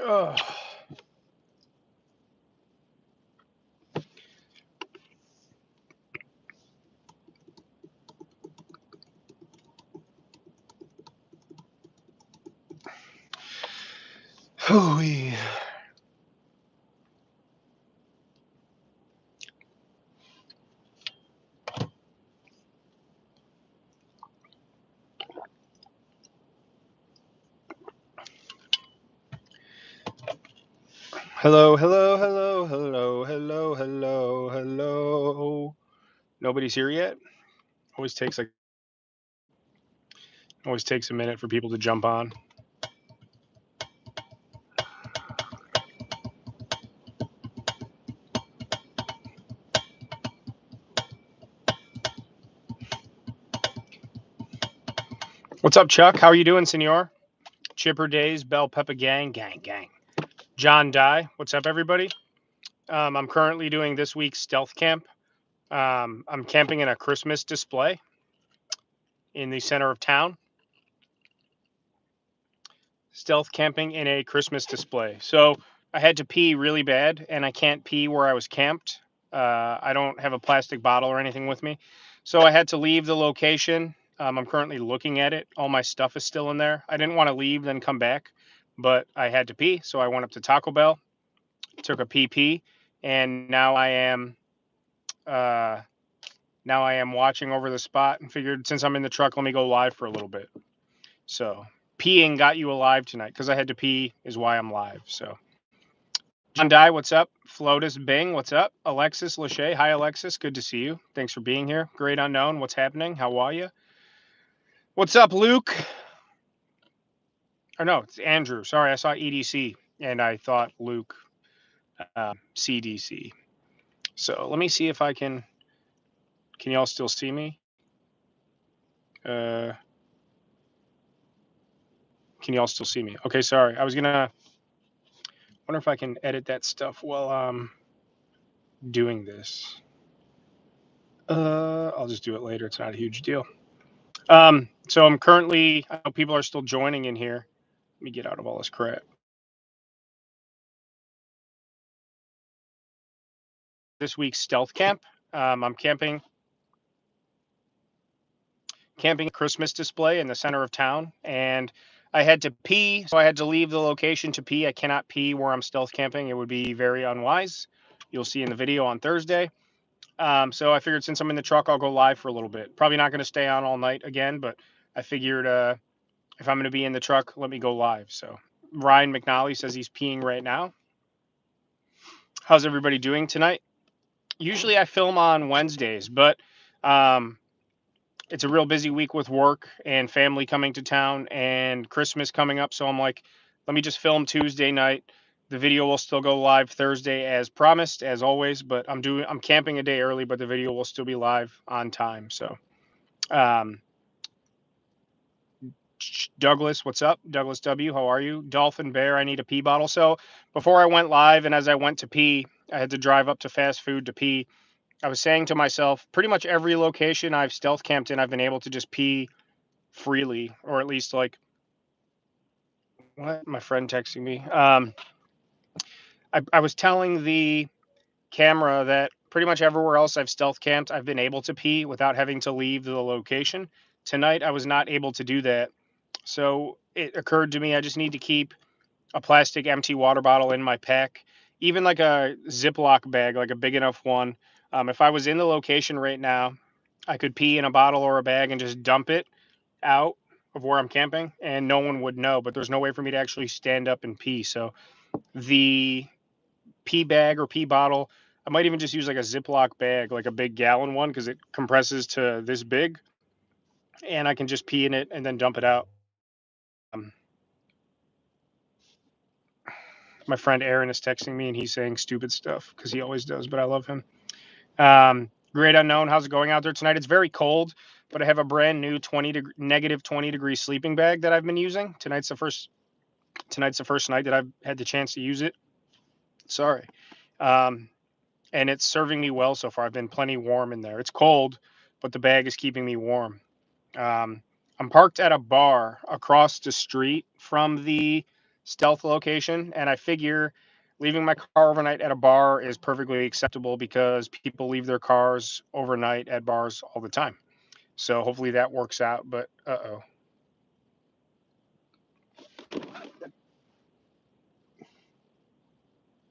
Oh. Hooey. Hello, hello, hello, hello, hello, hello, hello. Nobody's here yet. Always takes a minute for people to jump on. What's up, Chuck? How are you doing, Senor? Chipper Days, Bell Peppa Gang, gang, gang. John Dye. What's up, everybody? I'm currently doing this week's stealth camp. I'm camping in a Christmas display in the center of town. Stealth camping in a Christmas display. So I had to pee really bad, and I can't pee where I was camped. I don't have a plastic bottle or anything with me. So I had to leave the location. I'm currently looking at it. All my stuff is still in there. I didn't want to leave, then come back, but I had to pee. So I went up to Taco Bell, took a PP, and uh, now I am watching over the spot and figured since I'm in the truck, let me go live for a little bit. So peeing got you alive tonight because I had to pee is why I'm live. So John Dye, what's up? Flotus Bing, what's up? Alexis Lachey, hi Alexis, good to see you. Thanks for being here. Great Unknown, what's happening? How are you? What's up, Luke? Or no, it's Andrew. Sorry, I saw EDC and I thought Luke CDC. So let me see if I can. Can y'all still see me? Can y'all still see me? Okay, sorry. I was gonna wonder if I can edit that stuff while I'm doing this. I'll just do it later. It's not a huge deal. So I'm currently. I know people are still joining in here. Let me get out of all this crap. This week's stealth camp. I'm camping Christmas display in the center of town, and I had to pee, so I had to leave the location to pee. I cannot pee where I'm stealth camping; it would be very unwise. You'll see in the video on Thursday. So I figured since I'm in the truck, I'll go live for a little bit. Probably not going to stay on all night again, but I figured if I'm going to be in the truck, let me go live. So Ryan McNally says he's peeing right now. How's everybody doing tonight? Usually I film on Wednesdays, but um, it's a real busy week with work and family coming to town and Christmas coming up. So I'm like, let me just film Tuesday night. The video will still go live Thursday as promised, as always. But I'm camping a day early, but the video will still be live on time. So, um, Douglas, what's up? Douglas W, how are you? Dolphin Bear, I need a pee bottle. So before I went live and as I went to pee, I had to drive up to fast food to pee. I was saying to myself, pretty much every location I've stealth camped in, I've been able to just pee freely, or at least like what my friend texting me. I was telling the camera that pretty much everywhere else I've stealth camped, I've been able to pee without having to leave the location. Tonight, I was not able to do that. So it occurred to me I just need to keep a plastic empty water bottle in my pack, even like a Ziploc bag, like a big enough one. If I was in the location right now, I could pee in a bottle or a bag and just dump it out of where I'm camping and no one would know, but there's no way for me to actually stand up and pee. So the pee bag or pee bottle, I might even just use like a Ziploc bag, like a big gallon one, because it compresses to this big and I can just pee in it and then dump it out. Um, my friend Aaron is texting me and he's saying stupid stuff because he always does, but I love him. Great Unknown, how's it going out there tonight? It's very cold, but I have a brand new negative 20-degree sleeping bag that I've been using. Tonight's the first night that I've had the chance to use it. Sorry. Um, and it's serving me well so far. I've been plenty warm in there. It's cold, but the bag is keeping me warm. I'm parked at a bar across the street from the stealth location, and I figure leaving my car overnight at a bar is perfectly acceptable because people leave their cars overnight at bars all the time. So hopefully that works out. But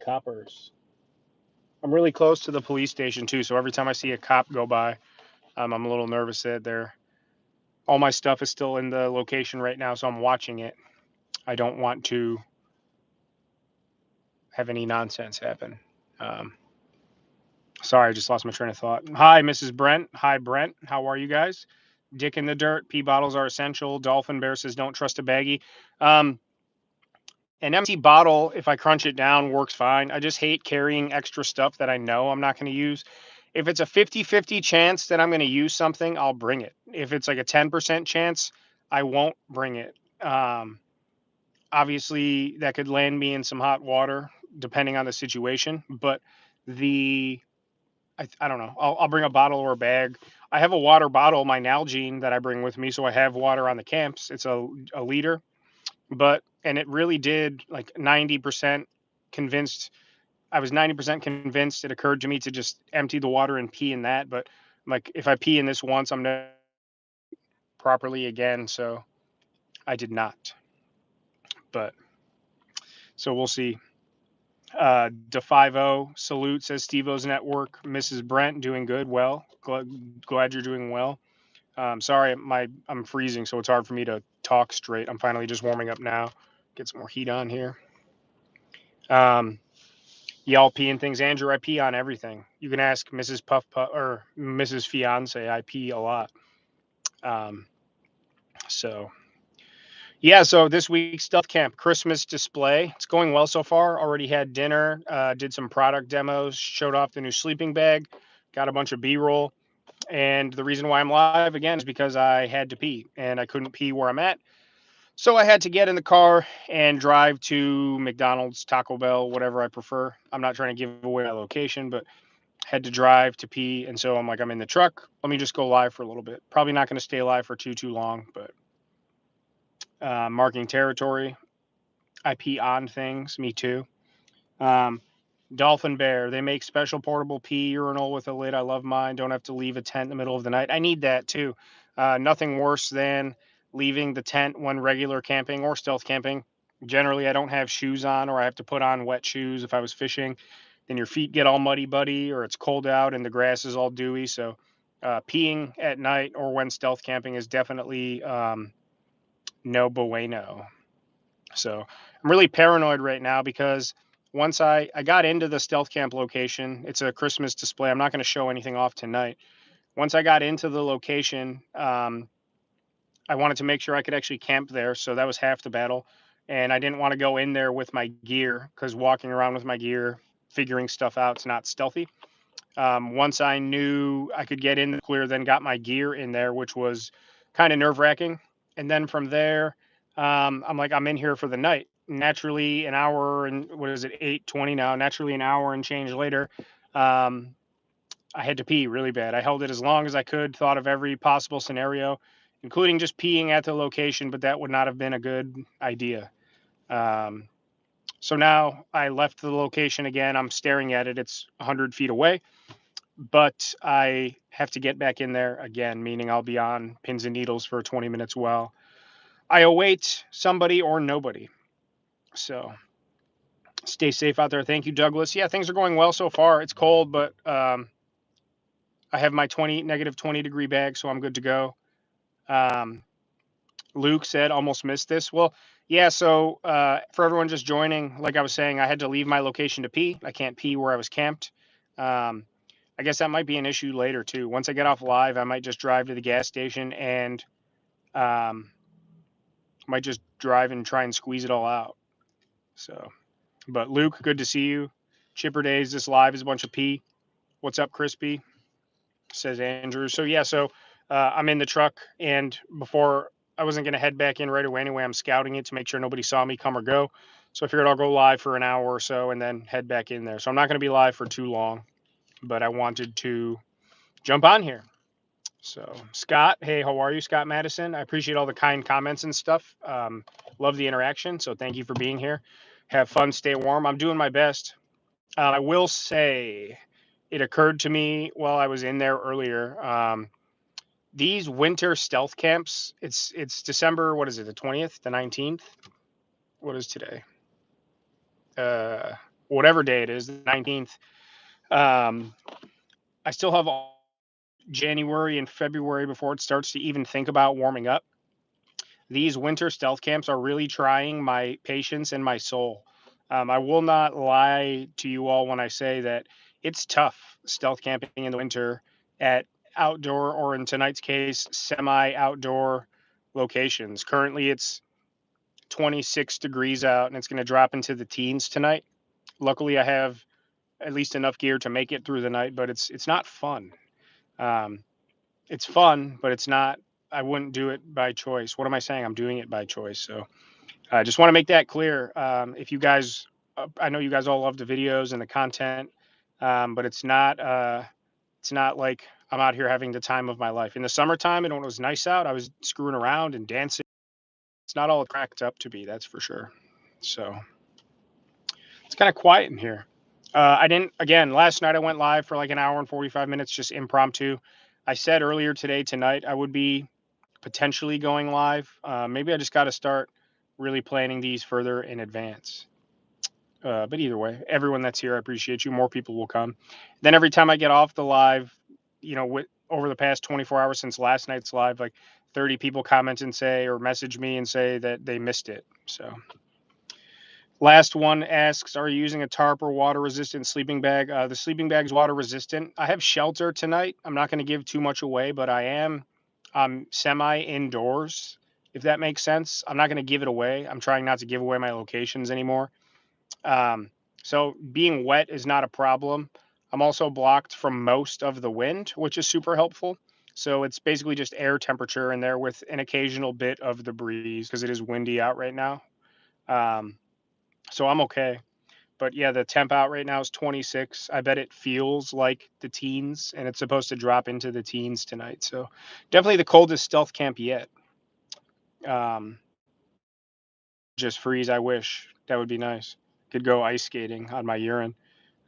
coppers. I'm really close to the police station too, so every time I see a cop go by, I'm a little nervous that they're all my stuff is still in the location right now, so I'm watching it. I don't want to have any nonsense happen. Um, Sorry, I just lost my train of thought. Hi, Mrs. Brent. Hi, Brent. How are you guys? Dick in the dirt. Pee bottles are essential. Dolphin Bear says don't trust a baggie. Um, an empty bottle, if I crunch it down, works fine. I just hate carrying extra stuff that I know I'm not going to use. If it's a 50-50 chance that I'm going to use something, I'll bring it. If it's like a 10% chance, I won't bring it. Um, Obviously, that could land me in some hot water depending on the situation, but the I don't know. I'll bring a bottle or a bag. I have a water bottle, my Nalgene that I bring with me, so I have water on the camps. It's a liter, but and it really did like 90% convinced. I was 90% convinced. It occurred to me to just empty the water and pee in that, but like if I pee in this once, I'm never properly again. So I did not. But so we'll see. DeFivo salute says Steve-O's network. Mrs. Brent doing good. Well, glad you're doing well. Sorry, I'm freezing, so it's hard for me to talk straight. I'm finally just warming up now. Get some more heat on here. Y'all peeing things. Andrew, I pee on everything. You can ask Mrs. Puff Puff or Mrs. Fiance. I pee a lot. Um, so yeah, so this week's Stealth Camp Christmas display. It's going well so far. Already had dinner, did some product demos, showed off the new sleeping bag, got a bunch of B-roll. And the reason why I'm live again is because I had to pee and I couldn't pee where I'm at. So I had to get in the car and drive to McDonald's, Taco Bell, whatever I prefer. I'm not trying to give away my location, but had to drive to pee. And so I'm like, I'm in the truck. Let me just go live for a little bit. Probably not going to stay live for too long, but marking territory. I pee on things. Me too. Um, Dolphin Bear. They make special portable pee urinal with a lid. I love mine. Don't have to leave a tent in the middle of the night. I need that too. Nothing worse than leaving the tent when regular camping or stealth camping. Generally, I don't have shoes on, or I have to put on wet shoes if I was fishing. Then your feet get all muddy buddy, or it's cold out and the grass is all dewy. So, peeing at night or when stealth camping is definitely no bueno. So I'm really paranoid right now because once I got into the stealth camp location, it's a Christmas display. I'm not going to show anything off tonight. Once I got into the location, I wanted to make sure I could actually camp there. So that was half the battle. And I didn't want to go in there with my gear because walking around with my gear, figuring stuff out, it's not stealthy. Once I knew I could get in the clear, then got my gear in there, which was kind of nerve wracking. And then from there, I'm like, I'm in here for the night. Naturally, an hour and what is it, 8:20 now? Naturally, an hour and change later, um, I had to pee really bad. I held it as long as I could, thought of every possible scenario, including just peeing at the location, but that would not have been a good idea. Um, so now I left the location again. I'm staring at it. It's 100 feet away, but I have to get back in there again, meaning I'll be on pins and needles for 20 minutes while I await somebody or nobody. So stay safe out there. Thank you, Douglas. Yeah, things are going well so far. It's cold, but I have my -20 degree bag, so I'm good to go. Um, Luke said, almost missed this. Well, yeah, so for everyone just joining, like I was saying, I had to leave my location to pee. I can't pee where I was camped. Um, I guess that might be an issue later too. Once I get off live, I might just drive to the gas station and um, might just drive and try and squeeze it all out. So, but Luke, good to see you. Chipper Days, this live is a bunch of pee. What's up, Crispy? Says Andrew. So yeah, so I'm in the truck, and before I wasn't gonna head back in right away anyway. I'm scouting it to make sure nobody saw me come or go. So I figured I'll go live for an hour or so and then head back in there. So I'm not gonna be live for too long, but I wanted to jump on here. So, Scott, hey, how are you, Scott Madison? I appreciate all the kind comments and stuff. Love the interaction. So, thank you for being here. Have fun, stay warm. I'm doing my best. I will say, it occurred to me while I was in there earlier. These winter stealth camps. It's December. What is it? The 20th, the 19th. What is today? Uh, Whatever day it is, the 19th. Um, I still have all January and February before it starts to even think about warming up. These winter stealth camps are really trying my patience and my soul. I will not lie to you all when I say that it's tough stealth camping in the winter at outdoor, or in tonight's case, semi outdoor locations. Currently, it's 26 degrees out and it's going to drop into the teens tonight. Luckily, I have at least enough gear to make it through the night, but it's not fun. Um, it's fun, but it's not. I wouldn't do it by choice. What am I saying? I'm doing it by choice. So I just want to make that clear. If you guys, I know you guys all love the videos and the content, but it's not like I'm out here having the time of my life. In the summertime, and when it was nice out, I was screwing around and dancing. It's not all cracked up to be, that's for sure. So it's kind of quiet in here. I didn't, again, last night I went live for like an hour and 45 minutes, just impromptu. I said earlier today, tonight, I would be potentially going live. Maybe I just got to start really planning these further in advance. But either way, everyone that's here, I appreciate you. More people will come. Then every time I get off the live, over the past 24 hours since last night's live, like 30 people comment and say, or message me and say that they missed it. So last one asks, are you using a tarp or water resistant sleeping bag? The sleeping bag is water resistant. I have shelter tonight. I'm not going to give too much away, but I'm semi indoors, if that makes sense. I'm not going to give it away. I'm trying not to give away my locations anymore. Um, so being wet is not a problem. I'm also blocked from most of the wind, which is super helpful. So it's basically just air temperature in there with an occasional bit of the breeze because it is windy out right now. Um, so I'm okay. But yeah, the temp out right now is 26. I bet it feels like the teens, and it's supposed to drop into the teens tonight. So definitely the coldest stealth camp yet. Um, just freeze. I wish that would be nice. Could go ice skating on my urine.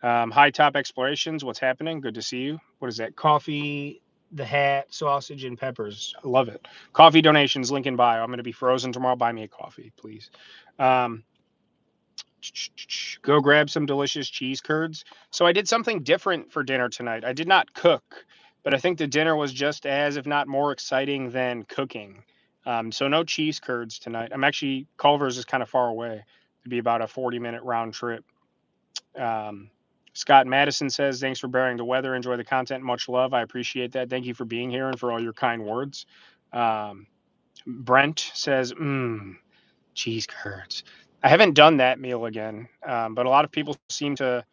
High top explorations. What's happening? Good to see you. What is that? Coffee, the hat, sausage, and peppers. I love it. Coffee donations. Link in bio. I'm going to be frozen tomorrow. Buy me a coffee, please. Um, Go grab some delicious cheese curds. So I did something different for dinner tonight. I did not cook, but I think the dinner was just as, if not more exciting than cooking. So no cheese curds tonight. I'm actually, Culver's is kind of far away. It'd be about a 40-minute round trip. Um, Scott Madison says, thanks for bearing the weather. Enjoy the content. Much love. I appreciate that. Thank you for being here and for all your kind words. Um, Brent says, cheese curds. I haven't done that meal again, but a lot of people seem to.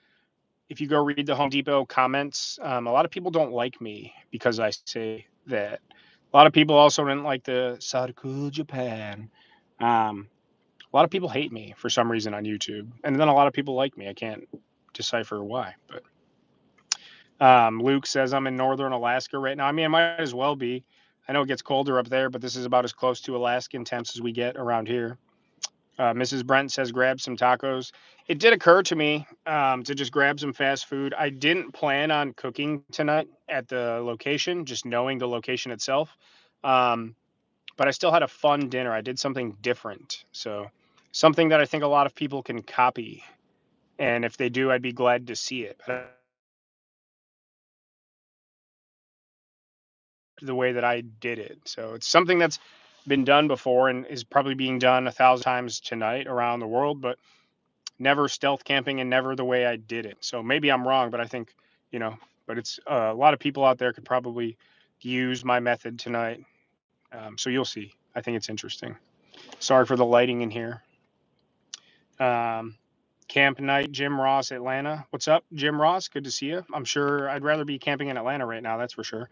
If you go read the Home Depot comments, a lot of people don't like me because I say that. A lot of people also didn't like the Sarku Japan. A lot of people hate me for some reason on YouTube, and then a lot of people like me. I can't decipher why. But Luke says I'm in northern Alaska right now. I mean, it might as well be. I know it gets colder up there, but this is about as close to Alaskan temps as we get around here. Mrs. Brent says grab some tacos. It did occur to me to just grab some fast food. I didn't plan on cooking tonight at the location, just knowing the location itself. But I still had a fun dinner. I did something different. So something that I think a lot of people can copy. And if they do, I'd be glad to see it. But the way that I did it. So it's something that's been done before and is probably being done 1,000 times tonight around the world, but never stealth camping and never the way I did it. So maybe I'm wrong, but I think, but it's a lot of people out there could probably use my method tonight. So you'll see. I think it's interesting. Sorry for the lighting in here. Camp night, Jim Ross, Atlanta. What's up, Jim Ross? Good to see you. I'm sure I'd rather be camping in Atlanta right now. That's for sure.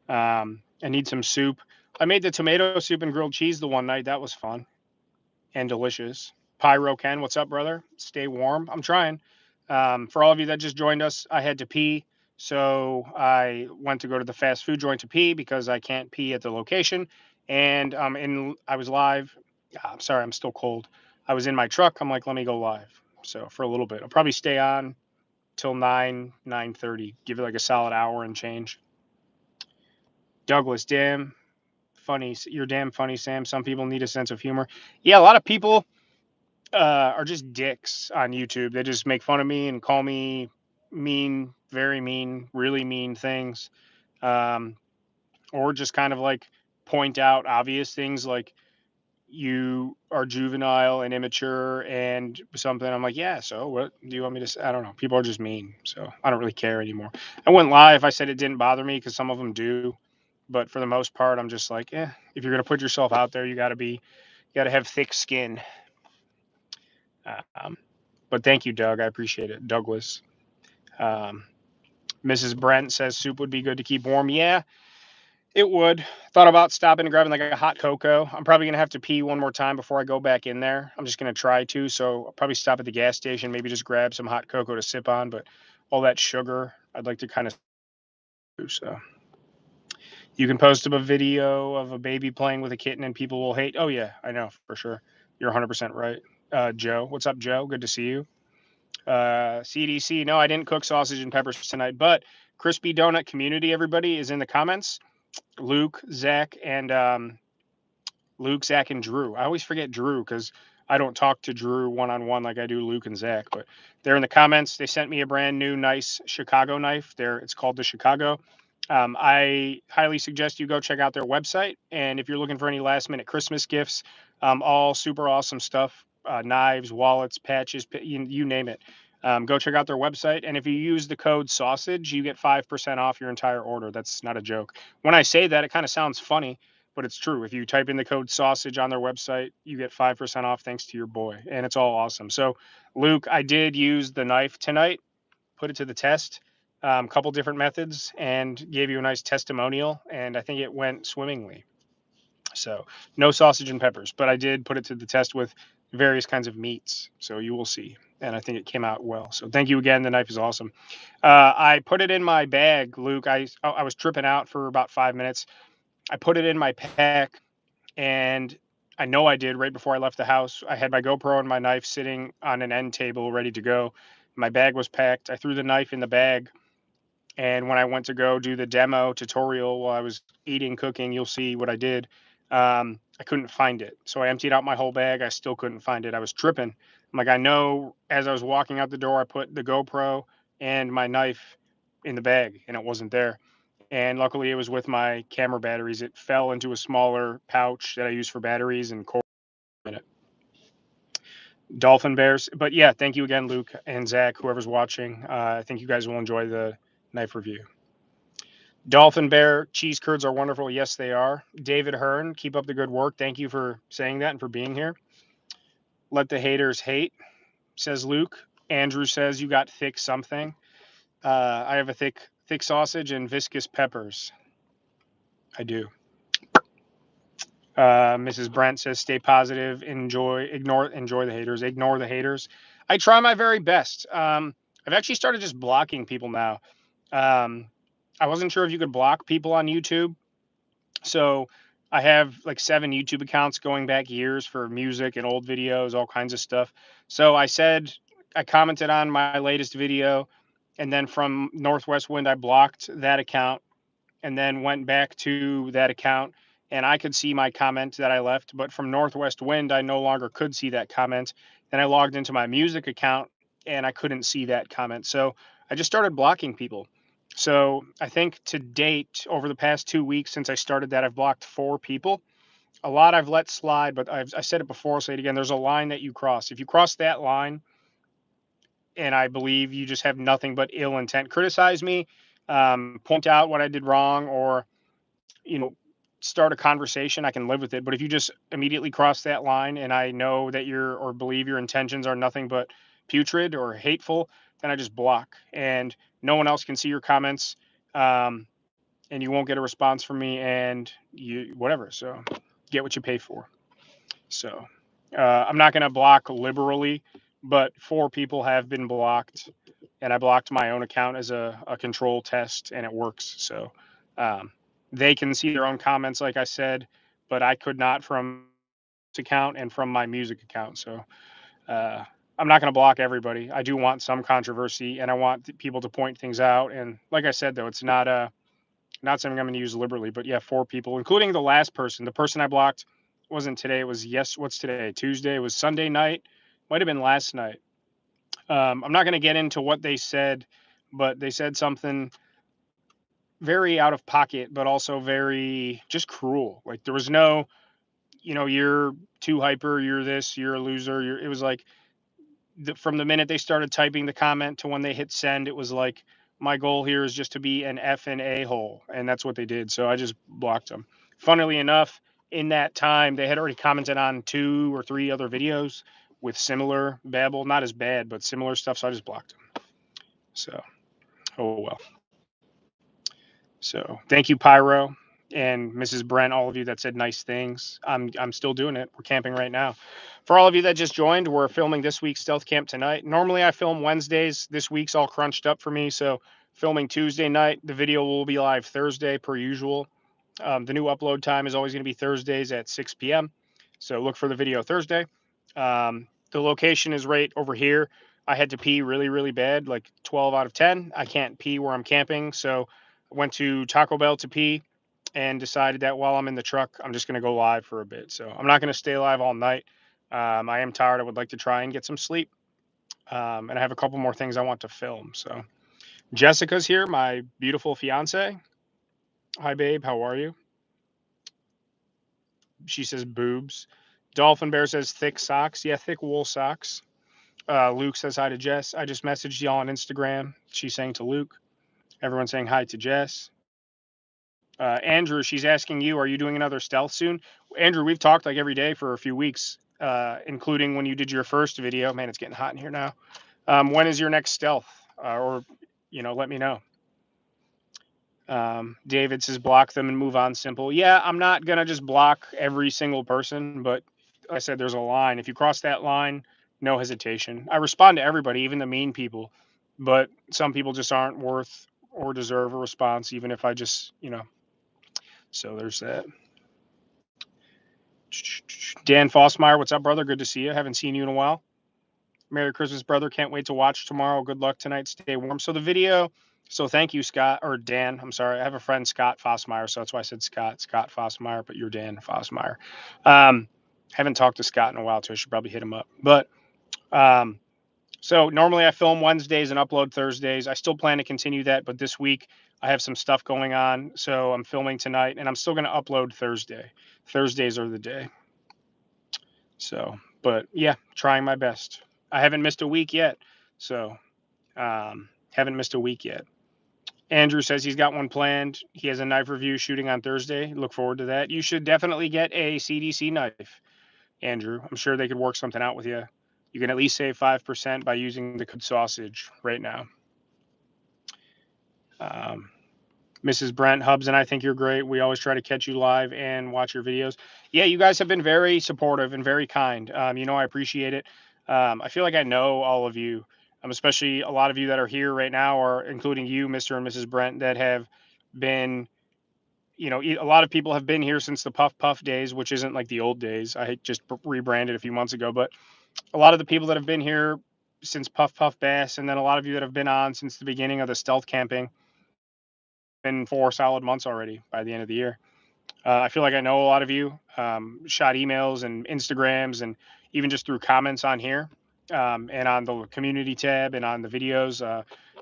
I need some soup. I made the tomato soup and grilled cheese the one night. That was fun and delicious. Pyro Ken, what's up, brother? Stay warm. I'm trying. For all of you that just joined us, I had to pee, So I went to go to the fast food joint to pee because I can't pee at the location. And I was live. I'm sorry, I'm still cold. I was in my truck. I'm like, let me go live. So for a little bit, I'll probably stay on till 9:30. Give it like a solid hour and change. Douglas, damn funny. You're damn funny, Sam. Some people need a sense of humor. Yeah, a lot of people are just dicks on YouTube. They just make fun of me and call me mean, very mean, really mean things. Um, or just kind of like point out obvious things like you are juvenile and immature and something. I'm like, yeah, so what do you want me to say? I don't know. People are just mean. So I don't really care anymore. I wouldn't lie if I said it didn't bother me because some of them do. But for the most part, I'm just like, if you're going to put yourself out there, you got to have thick skin. Um, but thank you, Doug. I appreciate it. Douglas. Um, Mrs. Brent says soup would be good to keep warm. Yeah, it would. Thought about stopping and grabbing like a hot cocoa. I'm probably gonna have to pee one more time before I go back in there. I'm just gonna try to. So I'll probably stop at the gas station, maybe just grab some hot cocoa to sip on. But all that sugar, I'd like to kind of do so. You can post up a video of a baby playing with a kitten and people will hate. Oh yeah, I know for sure. You're 100% right. Joe, what's up, Joe? Good to see you. CDC, no, I didn't cook sausage and peppers tonight, but crispy donut community, everybody is in the comments. Luke, Zach, and Drew. I always forget Drew because I don't talk to Drew one on one like I do Luke and Zach. But they're in the comments. They sent me a brand new, nice Chicago knife. It's called the Chicago. I highly suggest you go check out their website. And if you're looking for any last minute Christmas gifts, all super awesome stuff, knives, wallets, patches, you name it. Go check out their website. And if you use the code sausage, you get 5% off your entire order. That's not a joke. When I say that, it kind of sounds funny, but it's true. If you type in the code sausage on their website, you get 5% off thanks to your boy. And it's all awesome. So, Luke, I did use the knife tonight, put it to the test, a couple different methods, and gave you a nice testimonial. And I think it went swimmingly. So, no sausage and peppers, but I did put it to the test with various kinds of meats. So, you will see. And I think it came out well. So, thank you again. The knife is awesome. I put it in my bag, Luke. I was tripping out for about 5 minutes. I put it in my pack, and I know I did right before I left the house. I had my GoPro and my knife sitting on an end table ready to go. My bag was packed. I threw the knife in the bag, and when I went to go do the demo tutorial while I was eating, cooking, you'll see what I did. I couldn't find it. So I emptied out my whole bag. I still couldn't find it. I was tripping. I'm like, I know as I was walking out the door, I put the GoPro and my knife in the bag, and it wasn't there. And luckily, it was with my camera batteries. It fell into a smaller pouch that I use for batteries and cord in it. Dolphin bears. But yeah, thank you again, Luke and Zach, whoever's watching. I think you guys will enjoy the knife review. Dolphin bear cheese curds are wonderful. Yes, they are. David Hearn, keep up the good work. Thank you for saying that and for being here. Let the haters hate, says Luke. Andrew says you got thick something. I have a thick sausage and viscous peppers. I do. Mrs. Brent says, "Stay positive. Enjoy the haters. Ignore the haters." I try my very best. I've actually started just blocking people now. Um, I wasn't sure if you could block people on YouTube, so I have like 7 YouTube accounts going back years for music and old videos, all kinds of stuff. So I commented on my latest video, and then from Northwest Wind, I blocked that account and then went back to that account and I could see my comment that I left, but from Northwest Wind, I no longer could see that comment. Then I logged into my music account and I couldn't see that comment. So I just started blocking people. So I think to date, over the past 2 weeks since I started that, I've blocked 4 people. A lot I've let slide, but I said it before, I'll say it again. There's a line that you cross. If you cross that line, and I believe you just have nothing but ill intent, criticize me, point out what I did wrong, or you know, start a conversation, I can live with it. But if you just immediately cross that line and I know that or believe your intentions are nothing but putrid or hateful, then I just block and no one else can see your comments. Um, and you won't get a response from me and whatever. So get what you pay for. So I'm not going to block liberally, but 4 people have been blocked and I blocked my own account as a control test, and it works. So um, they can see their own comments, like I said, but I could not from this account and from my music account. So uh, I'm not going to block everybody. I do want some controversy, and I want people to point things out. And like I said, though, it's not something I'm going to use liberally. But yeah, 4 people, including the last person. The person I blocked wasn't today. It was What's today? Tuesday. It was Sunday night. Might have been last night. I'm not going to get into what they said, but they said something very out of pocket, but also very just cruel. Like there was no, you're too hyper, you're this, you're a loser. It was like from the minute they started typing the comment to when they hit send, it was like my goal here is just to be an F and a hole, and that's what they did. So I just blocked them. Funnily enough, in that time, they had already commented on 2 or 3 other videos with similar babble, not as bad, but similar stuff. So I just blocked them. So oh well. So thank you, Pyro and Mrs. Brent, all of you that said nice things. I'm still doing it. We're camping right now. For all of you that just joined, we're filming this week's stealth camp tonight. Normally I film Wednesdays. This week's all crunched up for me, so filming Tuesday night. The video will be live Thursday per usual. The new upload time is always going to be Thursdays at 6 p.m. So look for the video Thursday. The location is right over here. I had to pee really, really bad, like 12 out of 10. I can't pee where I'm camping, so I went to Taco Bell to pee and decided that while I'm in the truck, I'm just going to go live for a bit. So I'm not going to stay live all night. I am tired. I would like to try and get some sleep. And I have a couple more things I want to film. So Jessica's here, my beautiful fiance. Hi, babe. How are you? She says boobs. Dolphin Bear says thick socks. Yeah, thick wool socks. Luke says hi to Jess. I just messaged y'all on Instagram. She's saying to Luke. Everyone's saying hi to Jess. Andrew, she's asking you, are you doing another stealth soon? Andrew, we've talked like every day for a few weeks, including when you did your first video. Man, it's getting hot in here now. When is your next stealth? Or, let me know. David says block them and move on. Simple. Yeah, I'm not gonna just block every single person, but like I said, there's a line. If you cross that line, no hesitation. I respond to everybody, even the mean people, but some people just aren't worth or deserve a response, even if I just, So there's that. Dan Fossmeyer, what's up, brother? Good to see you. Haven't seen you in a while. Merry Christmas, brother. Can't wait to watch tomorrow. Good luck tonight. Stay warm. So the video. So thank you, Scott, or Dan. I'm sorry. I have a friend, Scott Fossmeyer, so that's why I said Scott Fossmeyer, but you're Dan Fossmeyer. Haven't talked to Scott in a while, too. I should probably hit him up. But so normally I film Wednesdays and upload Thursdays. I still plan to continue that, but this week I have some stuff going on, so I'm filming tonight, and I'm still going to upload Thursday. Thursdays are the day. So, but yeah, trying my best. I haven't missed a week yet, so haven't missed a week yet. Andrew says he's got one planned. He has a knife review shooting on Thursday. Look forward to that. You should definitely get a CDC knife, Andrew. I'm sure they could work something out with you. You can at least save 5% by using the code sausage right now. Mrs. Brent Hubs, and I think you're great. We always try to catch you live and watch your videos. Yeah, you guys have been very supportive and very kind. I appreciate it. I feel like I know all of you, especially a lot of you that are here right now, or including you, Mr. and Mrs. Brent, that have been, a lot of people have been here since the Puff Puff days, which isn't like the old days. I just rebranded a few months ago, but a lot of the people that have been here since Puff Puff Bass, and then a lot of you that have been on since the beginning of the stealth camping, been 4 solid months already by the end of the year. I feel like I know a lot of you. Shot emails and Instagrams, and even just through comments on here, and on the community tab and on the videos.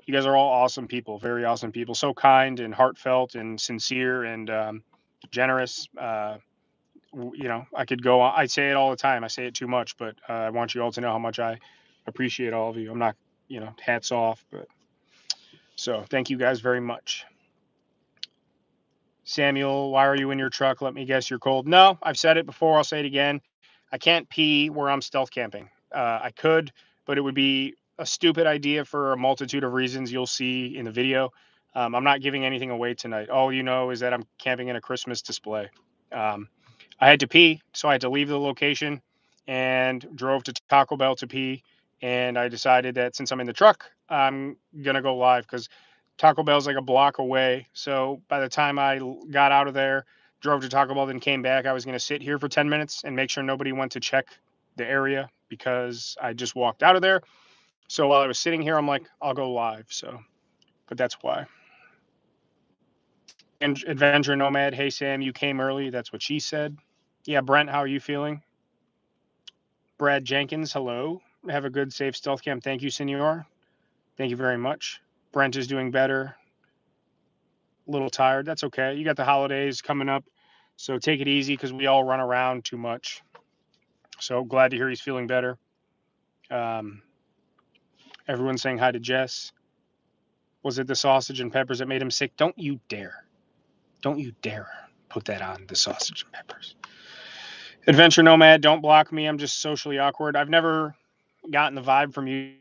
You guys are all awesome people, very awesome people. So kind and heartfelt and sincere and generous. I could go on. I say it all the time. I say it too much, but I want you all to know how much I appreciate all of you. I'm not, hats off, but so thank you guys very much. Samuel, why are you in your truck? Let me guess, you're cold. No, I've said it before. I'll say it again. I can't pee where I'm stealth camping. I could, but it would be a stupid idea for a multitude of reasons you'll see in the video. I'm not giving anything away tonight. All you know is that I'm camping in a Christmas display. I had to pee, so I had to leave the location and drove to Taco Bell to pee and I decided that since I'm in the truck, I'm gonna go live because Taco Bell's like a block away. So by the time I got out of there, drove to Taco Bell, then came back, I was gonna sit here for 10 minutes and make sure nobody went to check the area because I just walked out of there. So while I was sitting here, I'm like, I'll go live. So, but that's why. And Adventure Nomad, hey Sam, you came early. That's what she said. Yeah, Brent, how are you feeling? Brad Jenkins, hello. Have a good, safe stealth camp. Thank you, Senor. Thank you very much. Brent is doing better. A little tired. That's okay. You got the holidays coming up, so take it easy because we all run around too much. So glad to hear he's feeling better. Um, Everyone's saying hi to Jess. Was it the sausage and peppers that made him sick? Don't you dare. Don't you dare put that on the sausage and peppers. Adventure Nomad, don't block me. I'm just socially awkward. I've never gotten the vibe from you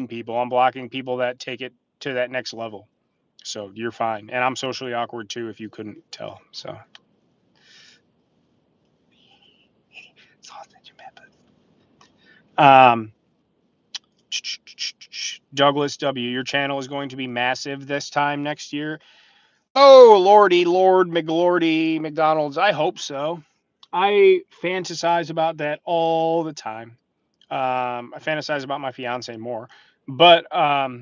people. I'm blocking people that take it to that next level. So you're fine. And I'm socially awkward too, if you couldn't tell. So sausage and peppers. Douglas W, your channel is going to be massive this time next year. Oh, Lordy, Lord, McLordy, McDonald's. I hope so. I fantasize about that all the time. I fantasize about my fiance more, but I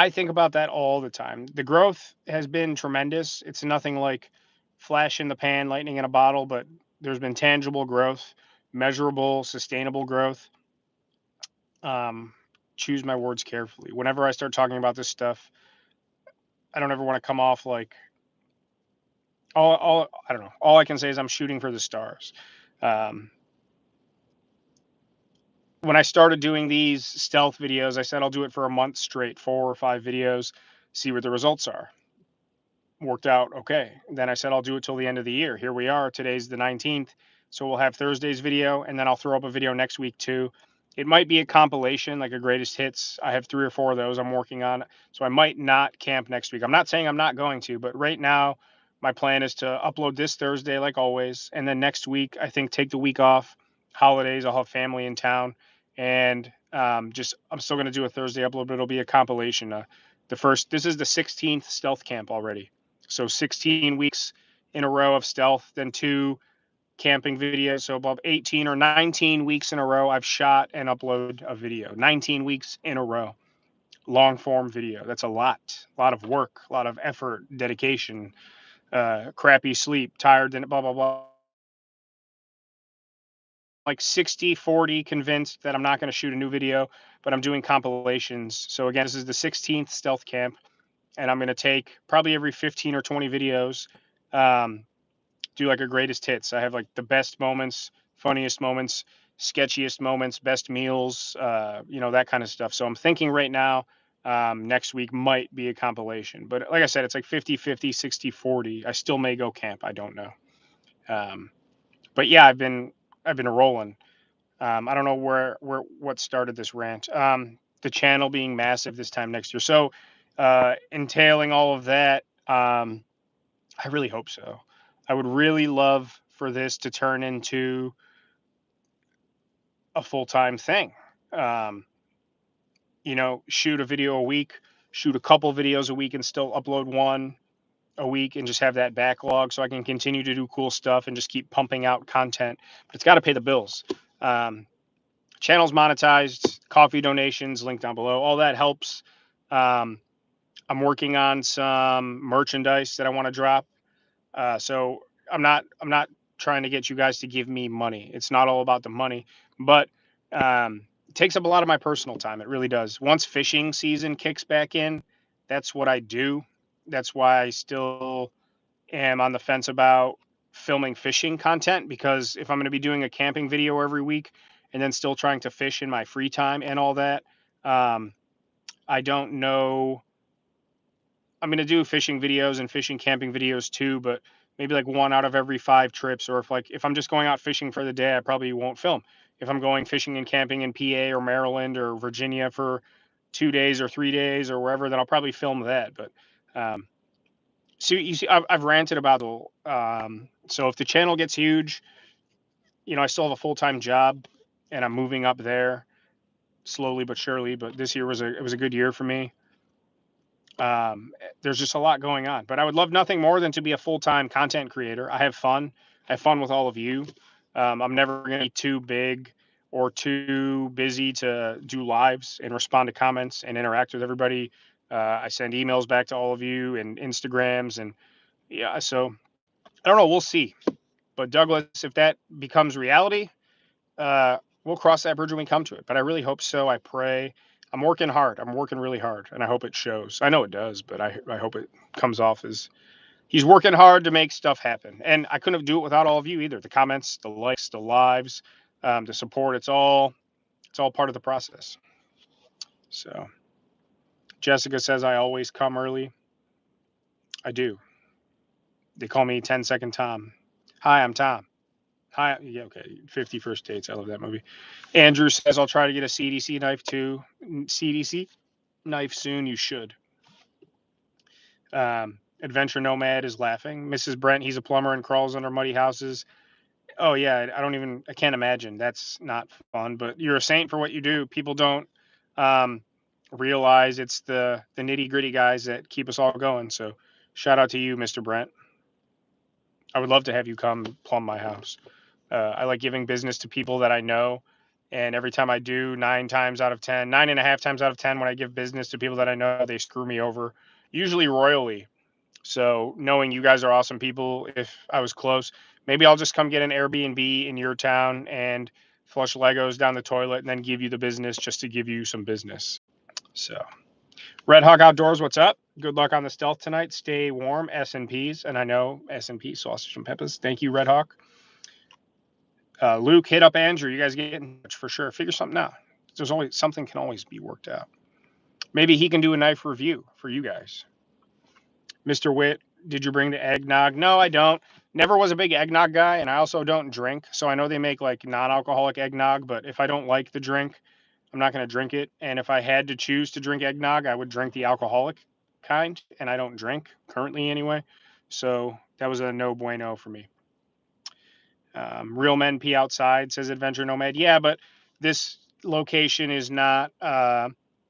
think about that all the time. The growth has been tremendous. It's nothing like flash in the pan, lightning in a bottle, but there's been tangible growth, measurable, sustainable growth. Um, Choose my words carefully. Whenever I start talking about this stuff, I don't ever want to come off like all. I don't know. All I can say is I'm shooting for the stars. Um, when I started doing these stealth videos, I said I'll do it for a month straight, 4 or 5 videos, see what the results are. Worked out okay. Then I said I'll do it till the end of the year. Here we are. Today's the 19th. So we'll have Thursday's video and then I'll throw up a video next week too. It might be a compilation, like a greatest hits. I have 3 or 4 of those I'm working on. So I might not camp next week. I'm not saying I'm not going to, but right now my plan is to upload this Thursday like always. And then next week, I think take the week off. Holidays, I'll have family in town. And just I'm still going to do a Thursday upload, but it'll be a compilation. This is the 16th stealth camp already. So 16 weeks in a row of stealth, then 2 camping videos. So above 18 or 19 weeks in a row, I've shot and uploaded a video. 19 weeks in a row, long form video. That's a lot of work, a lot of effort, dedication, crappy sleep, tired, and blah, blah, blah. Like 60-40 convinced that I'm not going to shoot a new video, but I'm doing compilations. So again, this is the 16th stealth camp, and I'm going to take probably every 15 or 20 videos. Do like a greatest hits. I have like the best moments, funniest moments, sketchiest moments, best meals, that kind of stuff. So I'm thinking right now, next week might be a compilation. But like I said, it's like 50-50, 60-40. I still may go camp. I don't know. Um, but yeah, I've been rolling. I don't know what started this rant. The channel being massive this time next year. So entailing all of that, I really hope so. I would really love for this to turn into a full-time thing. Um, Shoot a video a week, shoot a couple videos a week, and still upload one a week, and just have that backlog so I can continue to do cool stuff and just keep pumping out content. But it's got to pay the bills. Um, Channel's monetized, coffee donations linked down below. All that helps. Um, I'm working on some merchandise that I want to drop. So I'm not trying to get you guys to give me money. It's not all about the money, but it takes up a lot of my personal time. It really does. Once fishing season kicks back in, that's what I do. That's why I still am on the fence about filming fishing content, because if I'm going to be doing a camping video every week and then still trying to fish in my free time and all that, um, I don't know. I'm gonna do fishing videos and fishing camping videos too, but maybe like 1 out of every 5 trips. Or if I'm just going out fishing for the day, I probably won't film. If I'm going fishing and camping in PA or Maryland or Virginia for 2 days or 3 days or wherever, then I'll probably film that. But um, so you see, I've ranted about the. So if the channel gets huge, I still have a full-time job, and I'm moving up there slowly but surely. But this year was a good year for me. There's just a lot going on, but I would love nothing more than to be a full-time content creator. I have fun. I have fun with all of you. I'm never going to be too big or too busy to do lives and respond to comments and interact with everybody. I send emails back to all of you and Instagrams, and yeah, so I don't know. We'll see. But Douglas, if that becomes reality, we'll cross that bridge when we come to it. But I really hope so. I pray. I'm working hard. I'm working really hard, and I hope it shows. I know it does, but I hope it comes off as he's working hard to make stuff happen. And I couldn't do it without all of you either. The comments, the likes, the lives, the support. It's all part of the process. So Jessica says I always come early. I do. They call me 10-second Tom. Hi, I'm Tom. Hi, yeah, okay. 50 First Dates. I love that movie. Andrew says I'll try to get a CDC knife too. CDC knife soon. You should. Adventure Nomad is laughing. Mrs. Brent, he's a plumber and crawls under muddy houses. Oh yeah, I can't imagine. That's not fun. But you're a saint for what you do. People don't um, realize it's the nitty gritty guys that keep us all going. So shout out to you, Mr. Brent. I would love to have you come plumb my house. I like giving business to people that I know. And every time I do, 9.5 times out of 10, when I give business to people that I know, they screw me over, usually royally. So knowing you guys are awesome people, if I was close, maybe I'll just come get an Airbnb in your town and flush Legos down the toilet and then give you the business just to give you some business. So Red Hawk Outdoors, what's up? Good luck on the stealth tonight. Stay warm, S&Ps. And I know S&P, sausage and peppers. Thank you, Red Hawk. Luke, hit up Andrew. You guys get in touch for sure. Figure something out. There's always something can always be worked out. Maybe he can do a knife review for you guys. Mr. Witt, did you bring the eggnog? No, I don't. Never was a big eggnog guy, and I also don't drink. So I know they make like non-alcoholic eggnog, but if I don't like the drink, I'm not going to drink it. And if I had to choose to drink eggnog, I would drink the alcoholic kind, and I don't drink currently anyway. So that was a no bueno for me. Real Men Pee Outside, says Adventure Nomad. Yeah, but this location is not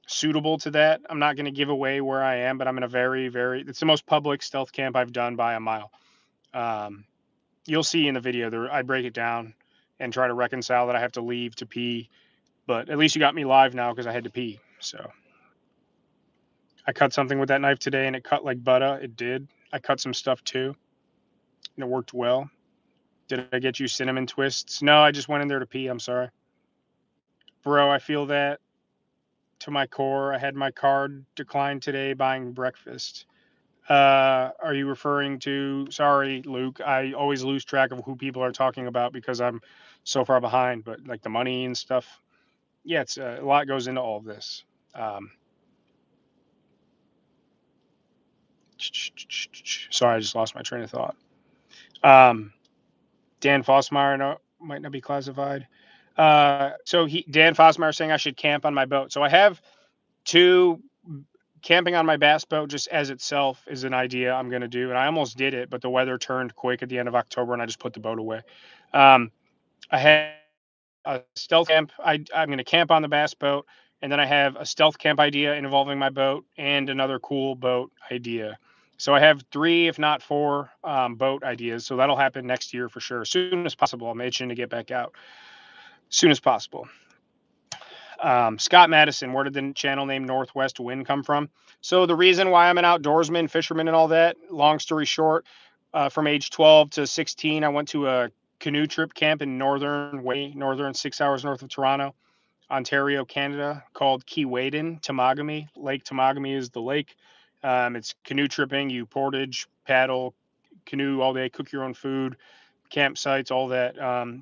suitable to that. I'm not going to give away where I am, but I'm in a it's the most public stealth camp I've done by a mile. You'll see in the video there, I break it down and try to reconcile that I have to leave to pee, but at least you got me live now because I had to pee. So I cut something with that knife today and it cut like butter. It did. I cut some stuff too and it worked well. Did I get you cinnamon twists? No, I just went in there to pee. I'm sorry. Bro, I feel that to my core. I had my card declined today buying breakfast. Are you referring to? Sorry, Luke. I always lose track of who people are talking about because I'm so far behind. But like the money and stuff, yeah, it's a lot goes into all of this. Sorry, I just lost my train of thought. Dan Fossmeyer might not be classified. Dan Fossmeyer saying I should camp on my boat. So I have two. Camping on my bass boat just as itself is an idea I'm going to do. And I almost did it, but the weather turned quick at the end of October and I just put the boat away. I had a stealth camp. I'm going to camp on the bass boat. And then I have a stealth camp idea involving my boat and another cool boat idea. So I have 3, if not 4, boat ideas. So that'll happen next year for sure. As soon as possible. I'm itching to get back out. As soon as possible. Scott Madison, where did the channel name Northwest Wind come from? So the reason why I'm an outdoorsman, fisherman, and all that, long story short, from age 12 to 16, I went to a canoe trip camp in northern 6 hours north of Toronto, Ontario, Canada, called Keewaydin, Temagami. Lake Temagami is the lake. It's canoe tripping. You portage, paddle, canoe all day, cook your own food, campsites, all that,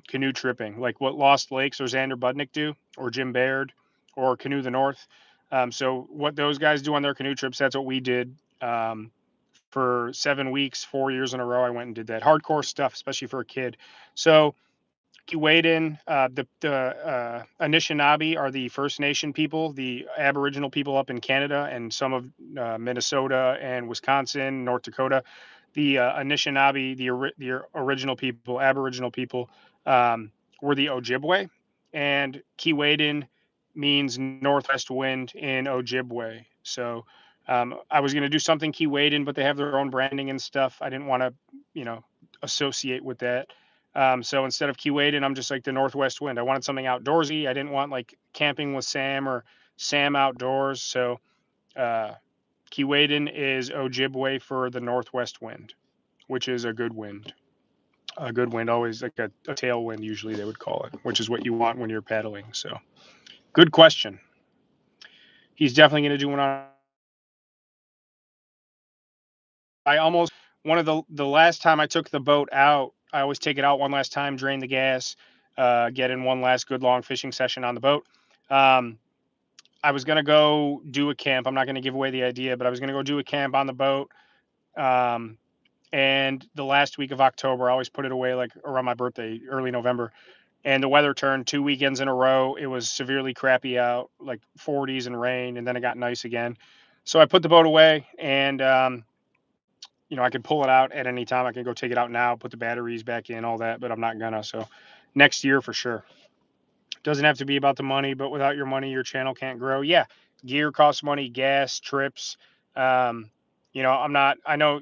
canoe tripping, like what Lost Lakes or Xander Budnick do, or Jim Baird, or Canoe the North. So what those guys do on their canoe trips, that's what we did for 7 weeks, 4 years in a row. I went and did that hardcore stuff, especially for a kid. So Keewaydin, the Anishinaabe are the First Nation people, the Aboriginal people up in Canada and some of Minnesota and Wisconsin, North Dakota. The Anishinaabe, the original people, Aboriginal people, were the Ojibwe, and Keewaydin means northwest wind in Ojibwe. So I was going to do something Keewaydin, but they have their own branding and stuff. I didn't want to, you know, associate with that. So instead of Keewaydin, I'm just like the northwest wind. I wanted something outdoorsy. I didn't want like camping with Sam or Sam outdoors. So uh, Keewaydin is Ojibwe for the northwest wind, which is a good wind. A good wind, always like a tailwind, usually they would call it, which is what you want when you're paddling. So, good question. He's definitely going to do one on. I almost one of the last time I took the boat out, I always take it out one last time, drain the gas, get in one last good long fishing session on the boat. Um, I was going to go do a camp. I'm not going to give away the idea, but I was going to go do a camp on the boat. Um, and the last week of October, I always put it away like around my birthday, early November. And the weather turned 2 weekends in a row. It was severely crappy out, like 40s and rain, and then it got nice again. So I put the boat away, and I could pull it out at any time. I can go take it out now, put the batteries back in, all that, but I'm not gonna. So next year for sure. Doesn't have to be about the money, but without your money, your channel can't grow. Yeah, gear costs money, gas, trips. Um, I'm not. I know,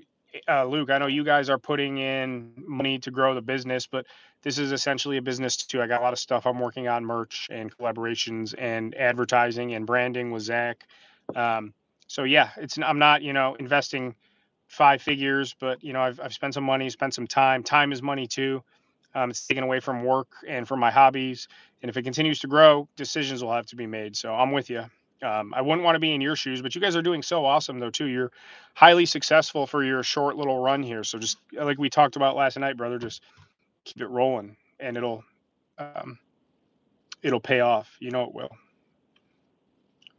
Luke. I know you guys are putting in money to grow the business, but this is essentially a business too. I got a lot of stuff I'm working on, merch and collaborations and advertising and branding with Zach. So yeah, it's. I'm not, investing five figures, but I've spent some money, spent some time. Time is money too. It's taken away from work and from my hobbies. And if it continues to grow, decisions will have to be made. So I'm with you. I wouldn't want to be in your shoes, but you guys are doing so awesome though too. You're highly successful for your short little run here. So just like we talked about last night, brother, just keep it rolling, and um, it'll pay off. You know it will.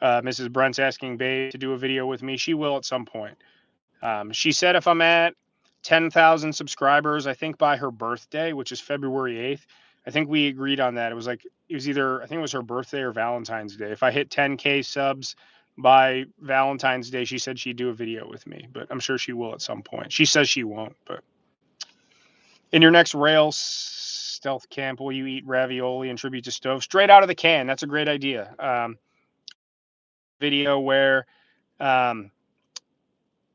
Mrs. Brent's asking Babe to do a video with me. She will at some point. She said if I'm at 10,000 subscribers, I think by her birthday, which is February 8th, I think we agreed on that. It was either, I think it was her birthday or Valentine's Day. If I hit 10K subs by Valentine's Day, she said she'd do a video with me, but I'm sure she will at some point. She says she won't, but in your next rail stealth camp, will you eat ravioli and tribute to Stove straight out of the can? That's a great idea. Video where, um,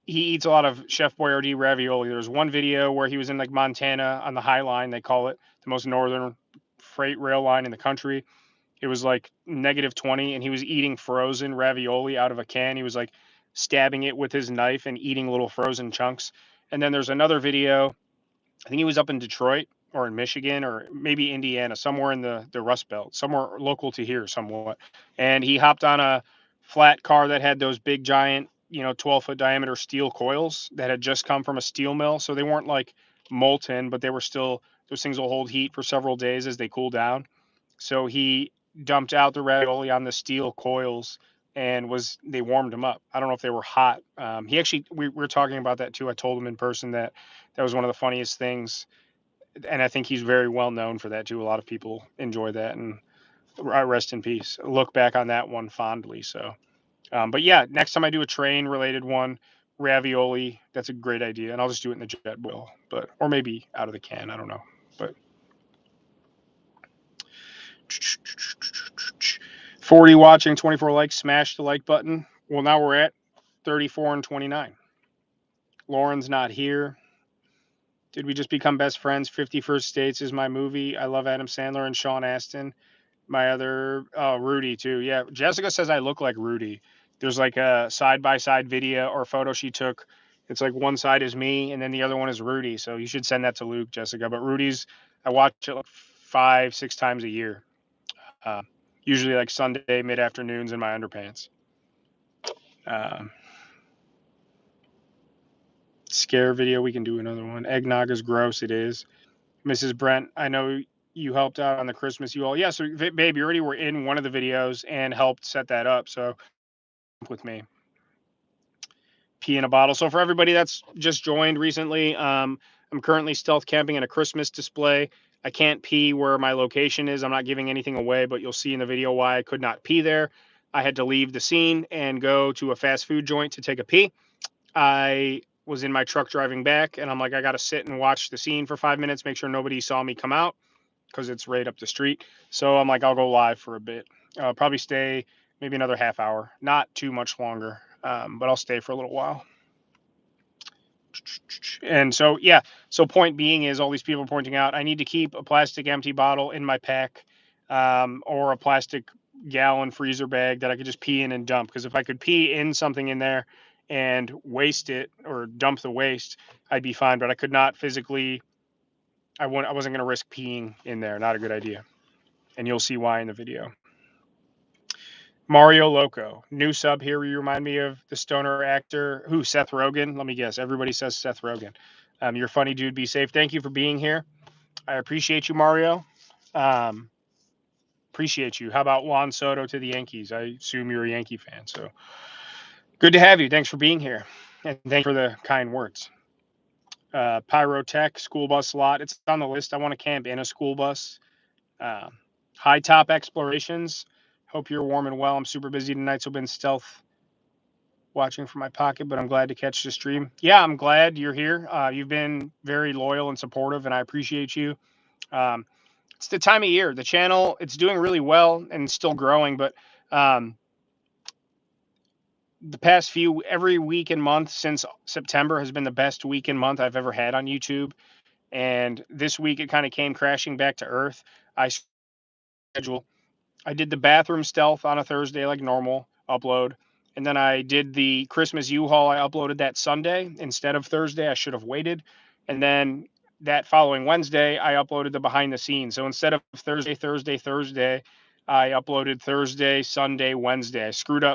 he eats a lot of Chef Boyardee ravioli. There's one video where he was in like Montana on the High Line, they call it the most northern freight rail line in the country. It was like -20, and he was eating frozen ravioli out of a can. He was like stabbing it with his knife and eating little frozen chunks. And then there's another video. I think he was up in Detroit or in Michigan or maybe Indiana, somewhere in the Rust Belt, somewhere local to here, somewhat. And he hopped on a flat car that had those big, giant, 12-foot diameter steel coils that had just come from a steel mill. So they weren't like molten, but they were still, those things will hold heat for several days as they cool down. So he dumped out the ravioli on the steel coils and they warmed him up. I don't know if they were hot. He actually, we were talking about that too. I told him in person that was one of the funniest things, and I think he's very well known for that too. A lot of people enjoy that, and rest in peace. Look back on that one fondly. So, but yeah, next time I do a train related one, ravioli, that's a great idea, and I'll just do it in the jet boil, or maybe out of the can. I don't know, but 40 watching, 24 likes. Smash the like button. Well, now we're at 34 and 29. Lauren's not here. Did we just become best friends? 50 First Dates is my movie. I love Adam Sandler and Sean Astin. My other, oh, Rudy too. Yeah, Jessica says I look like Rudy. There's like a side by side video or photo she took. It's like one side is me and then the other one is Rudy. So you should send that to Luke, Jessica. But Rudy's, I watch it like 5, 6 times a year. Usually like Sunday mid afternoons in my underpants. Um, Scare video, we can do another one. Eggnog is gross. It is. Mrs. Brent, I know you helped out on the Christmas you all. Yeah, so babe, you already were in one of the videos and helped set that up. So with me. Pee in a bottle. So for everybody that's just joined recently, I'm currently stealth camping in a Christmas display. I can't pee where my location is. I'm not giving anything away, but you'll see in the video why I could not pee there. I had to leave the scene and go to a fast food joint to take a pee. I was in my truck driving back, and I'm like, I got to sit and watch the scene for 5 minutes, make sure nobody saw me come out. because it's right up the street. So I'm like, I'll go live for a bit. Probably stay maybe another half hour, not too much longer, but I'll stay for a little while. And so, yeah. So point being is all these people pointing out I need to keep a plastic empty bottle in my pack, or a plastic gallon freezer bag that I could just pee in and dump. Because if I could pee in something in there and waste it or dump the waste, I'd be fine. But I could not physically. I wasn't going to risk peeing in there. Not a good idea. And you'll see why in the video. Mario Loco, new sub here. You remind me of the stoner actor who Seth Rogen. Let me guess. Everybody says Seth Rogen. You're funny, dude. Be safe. Thank you for being here. I appreciate you, Mario. Um, appreciate you. How about Juan Soto to the Yankees? I assume you're a Yankee fan. So good to have you. Thanks for being here, and thanks for the kind words. Pyrotech school bus lot. It's on the list. I want to camp in a school bus. Uh, High top explorations. Hope you're warm and well. I'm super busy tonight, so been stealth watching from my pocket, but I'm glad to catch the stream. Yeah, I'm glad you're here. You've been very loyal and supportive, and I appreciate you. Um, it's the time of year. The channel, it's doing really well and still growing, but um, the past every week and month since September has been the best week and month I've ever had on YouTube. And this week it kind of came crashing back to earth. I did the bathroom stealth on a Thursday like normal, upload. And then I did the Christmas U-Haul. I uploaded that Sunday instead of Thursday. I should have waited. And then that following Wednesday, I uploaded the behind the scenes. So instead of Thursday, I uploaded Thursday, Sunday, Wednesday.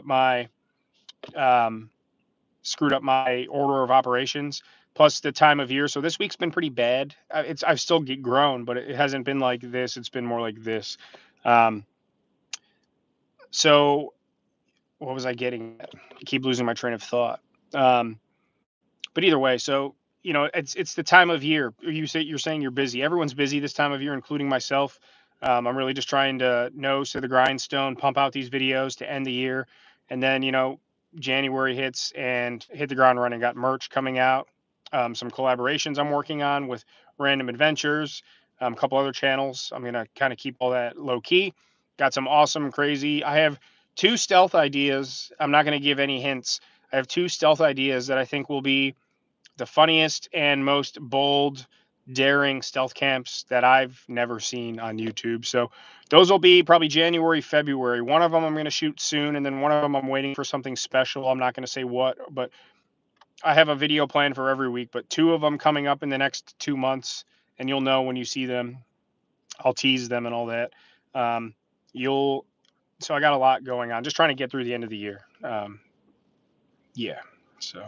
I um, screwed up my order of operations plus the time of year. So this week's been pretty bad. I've still grown, but it hasn't been like this. It's been more like this. Um, so what was I getting at? I keep losing my train of thought. Um, but either way, so it's the time of year. You're saying you're busy. Everyone's busy this time of year, including myself. I'm really just trying to nose to the grindstone, pump out these videos to end the year, and then January hits and hit the ground running. Got merch coming out, some collaborations I'm working on with Random Adventures, a couple other channels. I'm gonna kind of keep all that low key. Got some awesome, crazy. I have two stealth ideas. I'm not gonna give any hints. I have two stealth ideas that I think will be the funniest and most bold, daring stealth camps that I've never seen on YouTube. So those will be probably January, February. One of them I'm going to shoot soon, and then one of them I'm waiting for something special. I'm not going to say what, but I have a video plan for every week. But two of them coming up in the next 2 months, and you'll know when you see them. I'll tease them and all that. Um, you'll. So I got a lot going on. Just trying to get through the end of the year. Yeah. So.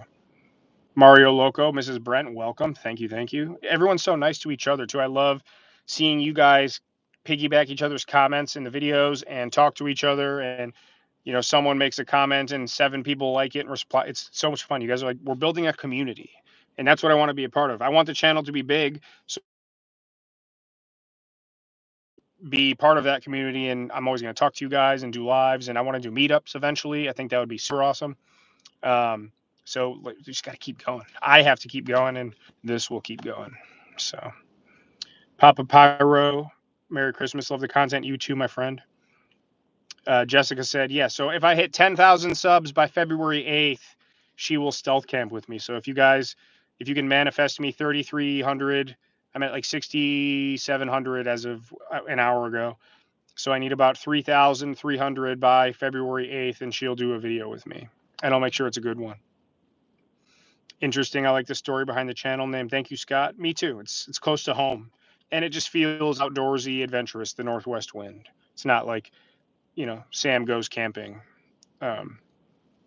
Mario Loco, Mrs. Brent, welcome. Thank you. Thank you. Everyone's so nice to each other, too. I love seeing you guys piggyback each other's comments in the videos and talk to each other. And, someone makes a comment and 7 people like it and reply. It's so much fun. You guys are like, we're building a community. And that's what I want to be a part of. I want the channel to be big, so be part of that community. And I'm always going to talk to you guys and do lives. And I want to do meetups eventually. I think that would be super awesome. So we just got to keep going. I have to keep going, and this will keep going. So, Papa Pyro, Merry Christmas. Love the content. You too, my friend. Jessica said, yeah. So if I hit 10,000 subs by February 8th, she will stealth camp with me. So if you can manifest me 3,300, I'm at like 6,700 as of an hour ago. So I need about 3,300 by February 8th, and she'll do a video with me. And I'll make sure it's a good one. Interesting. I like the story behind the channel name. Thank you, Scott. Me too. It's close to home, and it just feels outdoorsy, adventurous. The Northwest Wind. It's not like Sam goes camping.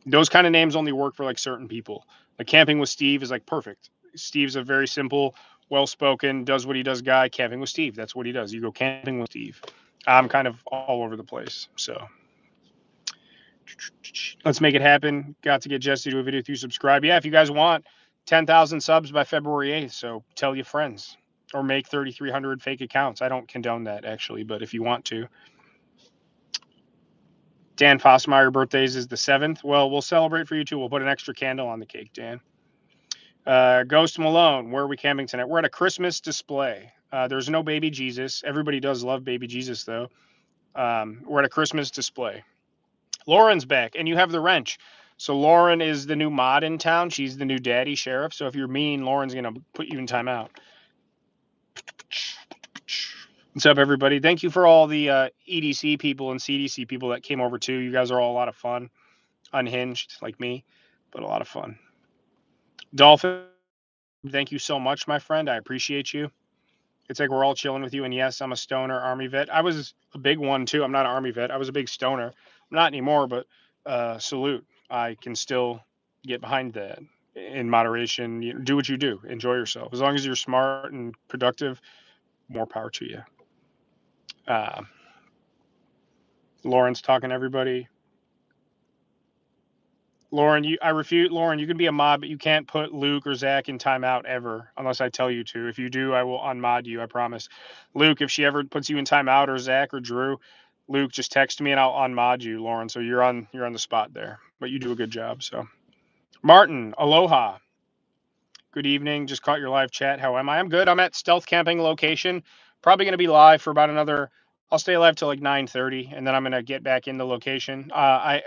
Those kind of names only work for like certain people. Like camping with Steve is like perfect. Steve's a very simple, well-spoken, does what he does guy. Camping with Steve. That's what he does. You go camping with Steve. I'm kind of all over the place. So let's make it happen. Got to get Jesse to do a video through subscribe. Yeah, if you guys want 10,000 subs by February 8th, so tell your friends or make 3,300 fake accounts. I don't condone that actually, but if you want to. Dan Fossmeyer birthdays is the 7th. Well, we'll celebrate for you too. We'll put an extra candle on the cake, Dan. Ghost Malone, where are we camping tonight? We're at a Christmas display. There's no baby Jesus. Everybody does love baby Jesus, though. We're at a Christmas display. Lauren's back, and you have the wrench. So Lauren is the new mod in town. She's the new daddy sheriff. So if you're mean, Lauren's gonna put you in timeout. What's up, everybody? Thank you for all the EDC people and CDC people that came over too. You guys are all a lot of fun. Unhinged, like me, but a lot of fun. Dolphin, thank you so much, my friend. I appreciate you. It's like we're all chilling with you. And yes, I'm a stoner army vet. I was a big one too. I'm not an army vet. I was a big stoner. I'm not anymore, but salute. I can still get behind that in moderation. You know, do what you do. Enjoy yourself. As long as you're smart and productive, more power to you. Uh, Lauren's talking to everybody. Lauren, I refute. Lauren, you can be a mod, but you can't put Luke or Zach in timeout ever unless I tell you to. If you do, I will unmod you. I promise. Luke, if she ever puts you in timeout, or Zach or Drew, Luke, just text me and I'll unmod you, Lauren. So you're on the spot there. But you do a good job. So Martin, aloha. Good evening. Just caught your live chat. How am I? I'm good. I'm at stealth camping location. Probably going to be live for about another. I'll stay live till like 9:30, and then I'm going to get back in the location.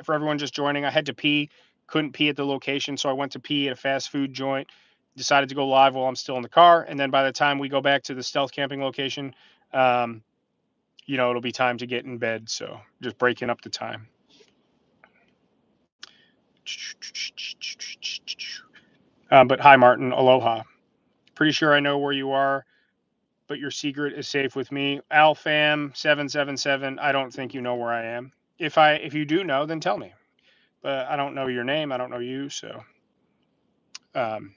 For everyone just joining, I had to pee. Couldn't pee at the location, so I went to pee at a fast food joint. Decided to go live while I'm still in the car, and then by the time we go back to the stealth camping location, um, it'll be time to get in bed. So just breaking up the time. But hi, Martin. Aloha. Pretty sure I know where you are, but your secret is safe with me. Alfam777, I don't think you know where I am. If you do know, then tell me. But I don't know your name. I don't know you, so um,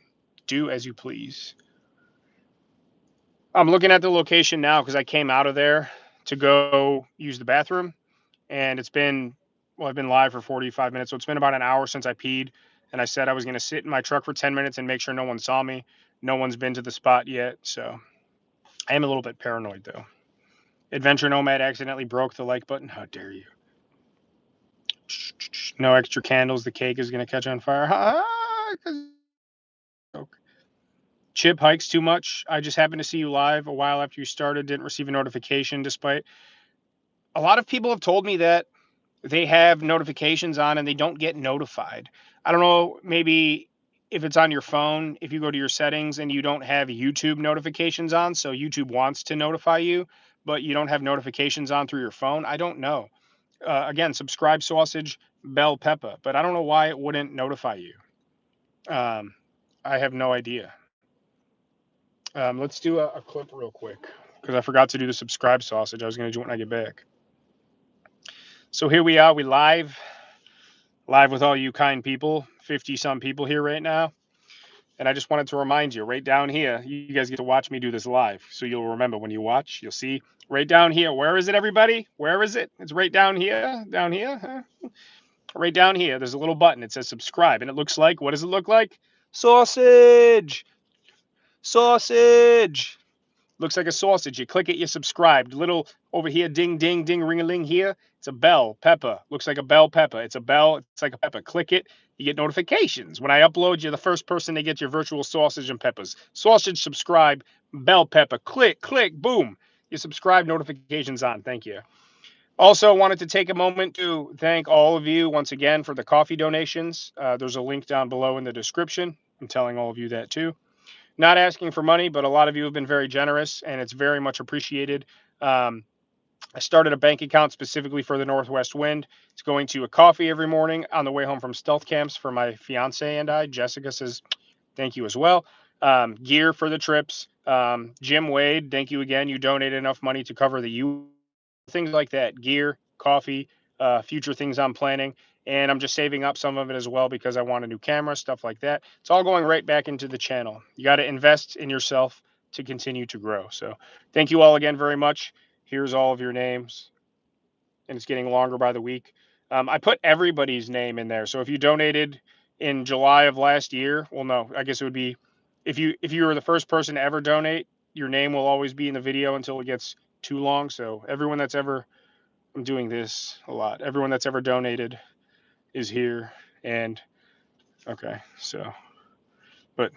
do as you please. I'm looking at the location now because I came out of there to go use the bathroom, and I've been live for 45 minutes, so it's been about an hour since I peed, and I said I was going to sit in my truck for 10 minutes and make sure no one saw me. No one's been to the spot yet, so I am a little bit paranoid though. Adventure Nomad accidentally broke the like button. How dare you? No extra candles. The cake is going to catch on fire. Chip hikes too much. I just happened to see you live a while after you started. Didn't receive a notification despite. A lot of people have told me that they have notifications on and they don't get notified. I don't know, maybe if it's on your phone, if you go to your settings and you don't have YouTube notifications on, so YouTube wants to notify you, but you don't have notifications on through your phone. I don't know. Again, subscribe sausage, bell pepper, but I don't know why it wouldn't notify you. Um, I have no idea. Let's do a clip real quick because I forgot to do the subscribe sausage. I was going to do it when I get back. So here we are. We live with all you kind people, 50 some people here right now. And I just wanted to remind you right down here, you guys get to watch me do this live. So you'll remember when you watch, you'll see right down here. Where is it, everybody? Where is it? It's right down here. Down here. Huh? Right down here, there's a little button. It says subscribe. And it looks like, what does it look like? Sausage. Sausage. Looks like a sausage. You click it, you're subscribed. Little over here, ding, ding, ding, ring a ling here. It's a bell pepper. Looks like a bell pepper. It's a bell. It's like a pepper. Click it. You get notifications. When I upload, you're the first person to get your virtual sausage and peppers. Sausage, subscribe, bell pepper. Click, click, boom. You subscribe, notifications on. Thank you. Also, wanted to take a moment to thank all of you once again for the coffee donations. There's a link down below in the description. I'm telling all of you that too. Not asking for money, but a lot of you have been very generous, and it's very much appreciated. Um, I started a bank account specifically for the Northwest Wind. It's going to a coffee every morning on the way home from stealth camps for my fiance and I. Jessica says thank you as well. Gear for the trips. Jim Wade, thank you again. You donated enough money to cover the things like that. Gear, coffee, future things I'm planning. And I'm just saving up some of it as well because I want a new camera, stuff like that. It's all going right back into the channel. You got to invest in yourself to continue to grow. So thank you all again very much. Here's all of your names, and it's getting longer by the week. I put everybody's name in there. So if you donated in July of last year, well, no, I guess it would be if you were the first person to ever donate, your name will always be in the video until it gets too long. So everyone that's ever, I'm doing this a lot. Everyone that's ever donated is here, and okay, so, but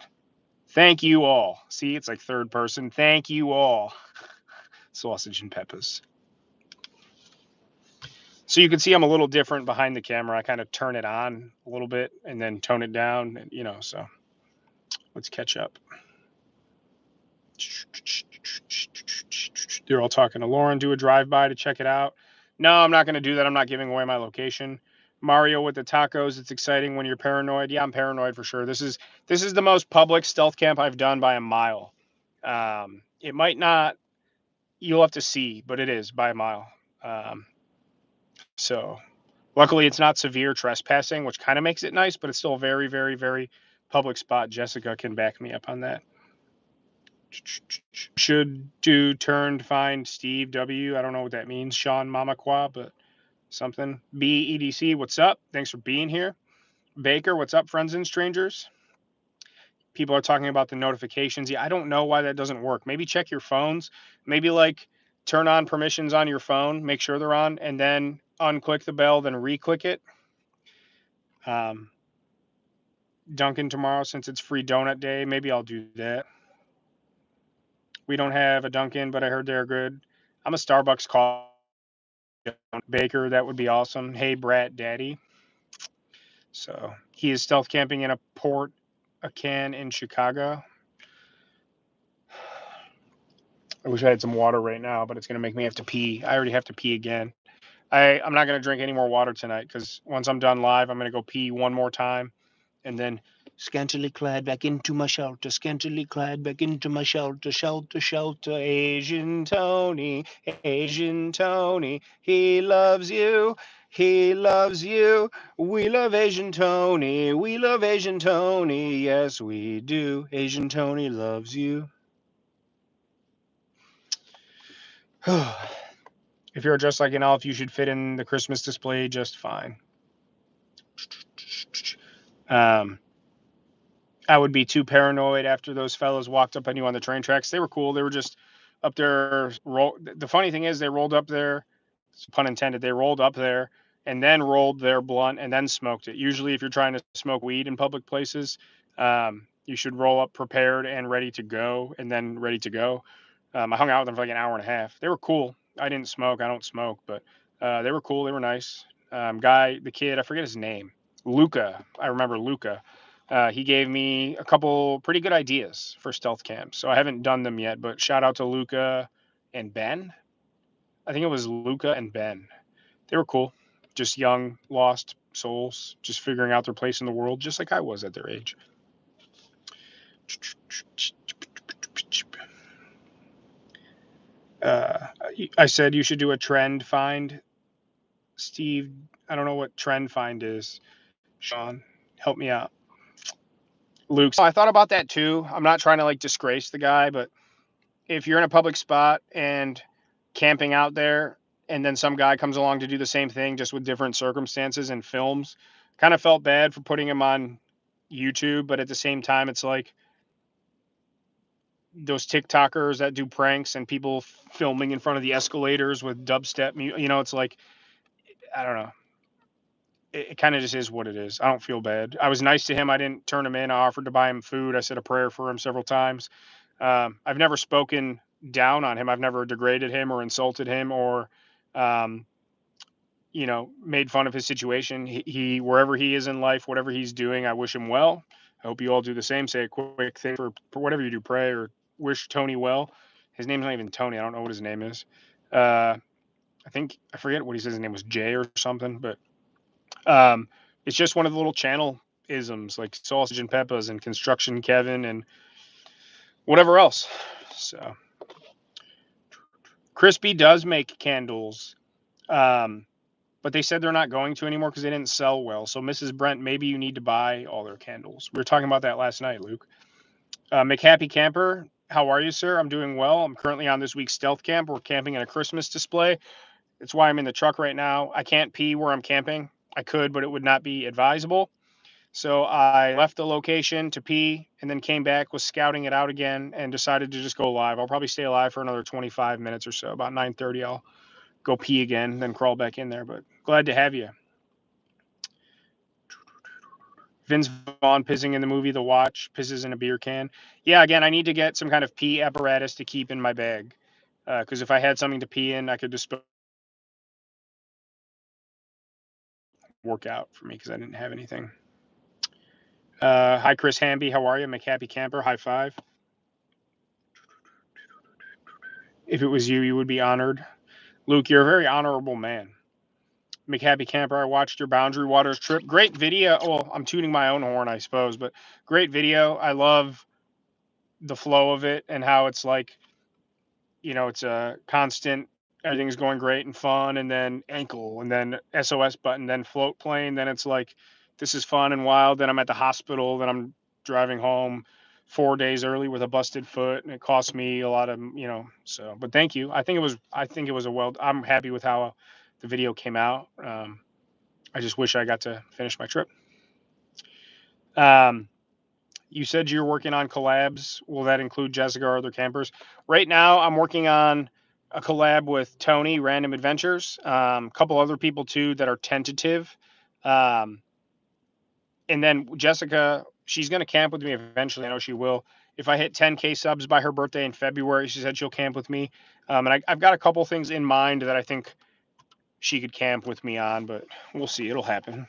Thank you all. See, it's like third person. Thank you all. Sausage and peppers. So you can see I'm a little different behind the camera. I kind of turn it on a little bit and then tone it down, so let's catch up. They're all talking to Lauren. Do a drive-by to check it out. No, I'm not going to do that. I'm not giving away my location. Mario with the tacos. It's exciting when you're paranoid. Yeah, I'm paranoid for sure. This is the most public stealth camp I've done by a mile. It might not. You'll have to see, but it is by a mile. So luckily, it's not severe trespassing, which kind of makes it nice, but it's still a very, very, very public spot. Jessica can back me up on that. Should do turn find Steve W. I don't know what that means, Sean Mamakwa, but something. BEDC, what's up? Thanks for being here. Baker, what's up, friends and strangers? People are talking about the notifications. Yeah, I don't know why that doesn't work. Maybe check your phones. Maybe like turn on permissions on your phone, make sure they're on, and then unclick the bell, then re-click it. Dunkin' tomorrow since it's free donut day. Maybe I'll do that. We don't have a Dunkin', but I heard they're good. I'm a Starbucks call Baker. That would be awesome. Hey, Brat Daddy. So he is stealth camping in a can in Chicago. I wish I had some water right now, but it's going to make me have to pee. I already have to pee again. I'm not going to drink any more water tonight because once I'm done live, I'm going to go pee one more time and then scantily clad back into my shelter, scantily clad back into my shelter, shelter, shelter, Asian Tony, Asian Tony, he loves you, he loves you, we love Asian Tony, we love Asian Tony, yes we do, Asian Tony loves you. If you're just like an elf, you should fit in the Christmas display just fine. I would be too paranoid after those fellows walked up on you on the train tracks. They were cool. They were just up there. The funny thing is, they rolled up there, pun intended, they rolled up there and then rolled their blunt and then smoked it. Usually, if you're trying to smoke weed in public places, you should roll up prepared and ready to go and then ready to go. I hung out with them for like an hour and a half. They were cool. I didn't smoke. I don't smoke, but they were cool. They were nice. The kid, I forget his name. Luca. I remember Luca. He gave me a couple pretty good ideas for stealth camps. So I haven't done them yet, but shout out to Luca and Ben. I think it was Luca and Ben. They were cool. Just young, lost souls, just figuring out their place in the world, just like I was at their age. I said you should do a trend find. Steve, I don't know what trend find is. Sean, help me out. Luke, I thought about that too. I'm not trying to like disgrace the guy, but if you're in a public spot and camping out there and then some guy comes along to do the same thing just with different circumstances and films, kind of felt bad for putting him on YouTube, but at the same time it's like those TikTokers that do pranks and people filming in front of the escalators with dubstep, it's like I don't know. It kind of just is what it is. I don't feel bad. I was nice to him. I didn't turn him in. I offered to buy him food. I said a prayer for him several times. I've never spoken down on him. I've never degraded him or insulted him or, um, made fun of his situation. He wherever he is in life, whatever he's doing, I wish him well. I hope you all do the same. Say a quick thing for whatever you do, pray or wish Tony well. His name's not even Tony. I don't know what his name is. I forget what he says. His name was Jay or something, but it's just one of the little channel isms like sausage and peppers and construction Kevin and whatever else. So Crispy does make candles, but they said they're not going to anymore because they didn't sell well. So Mrs. Brent, maybe you need to buy all their candles. We were talking about that last night, Luke. McHappy Camper, how are you, sir? I'm doing well. I'm currently on this week's stealth camp. We're camping in a Christmas display. That's why I'm in the truck right now. I can't pee where I'm camping. I could, but it would not be advisable. So I left the location to pee and then came back, was scouting it out again, and decided to just go live. I'll probably stay alive for another 25 minutes or so. About 9:30, I'll go pee again, then crawl back in there. But glad to have you. Vince Vaughn pissing in the movie The Watch, pisses in a beer can. Yeah, again, I need to get some kind of pee apparatus to keep in my bag. Because if I had something to pee in, I could just work out for me because I didn't have anything. Hi, Chris Hamby. How are you? McHappy Camper. High five. If it was you, you would be honored. Luke, you're a very honorable man. McHappy Camper, I watched your Boundary Waters trip. Great video. Well, I'm tuning my own horn, I suppose, but great video. I love the flow of it and how it's like, it's a constant, everything's going great and fun, and then ankle, and then SOS button, then float plane. Then it's like, this is fun and wild. Then I'm at the hospital. Then I'm driving home 4 days early with a busted foot, and it cost me a lot of, so, but thank you. I think it was I'm happy with how the video came out. I just wish I got to finish my trip. Um, you said you're working on collabs. Will that include Jessica or other campers? Right now, I'm working on a collab with Tony, Random Adventures, a couple other people too that are tentative. Um, and then Jessica, she's going to camp with me eventually. I know she will. If I hit 10K subs by her birthday in February, she said she'll camp with me. And I've got a couple things in mind that I think she could camp with me on, but we'll see. It'll happen.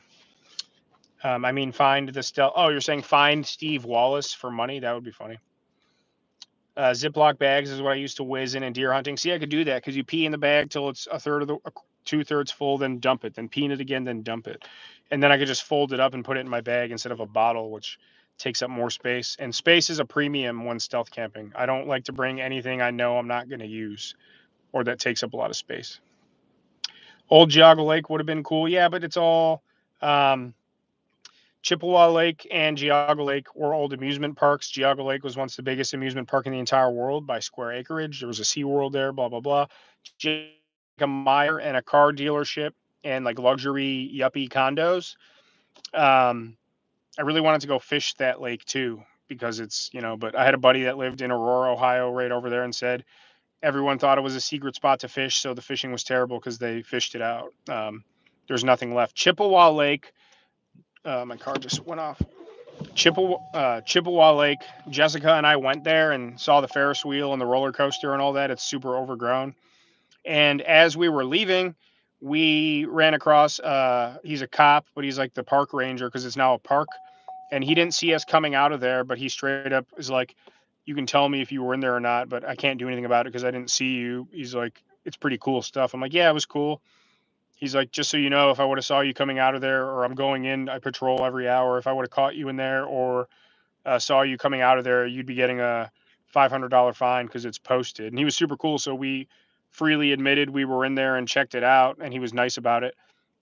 Find the stealth. Oh, you're saying find Steve Wallace for money? That would be funny. Ziploc bags is what I used to whiz in deer hunting. See, I could do that because you pee in the bag till it's a third of the 2/3 full, then dump it, then pee in it again, then dump it, and then I could just fold it up and put it in my bag instead of a bottle, which takes up more space. And space is a premium when stealth camping. I don't like to bring anything I know I'm not going to use or that takes up a lot of space. Old Geauga Lake would have been cool, yeah, but it's all. Chippewa Lake and Geauga Lake were old amusement parks. Geauga Lake was once the biggest amusement park in the entire world by square acreage. There was a SeaWorld there, blah, blah, blah. A Meyer and a car dealership and like luxury yuppie condos. I really wanted to go fish that lake too because but I had a buddy that lived in Aurora, Ohio, right over there and said everyone thought it was a secret spot to fish. So the fishing was terrible because they fished it out. There's nothing left. Chippewa Lake. My car just went off. Chippewa Lake. Jessica and I went there and saw the Ferris wheel and the roller coaster and all that. It's super overgrown. And as we were leaving, we ran across. He's a cop, but he's like the park ranger because it's now a park. And he didn't see us coming out of there, but he straight up is like, "You can tell me if you were in there or not, but I can't do anything about it because I didn't see you." He's like, "It's pretty cool stuff." I'm like, "Yeah, it was cool." He's like, "Just so you know, if I would have saw you coming out of there, or I'm going in, I patrol every hour. If I would have caught you in there, or saw you coming out of there, you'd be getting a $500 fine because it's posted." And he was super cool. So we freely admitted we were in there and checked it out. And he was nice about it.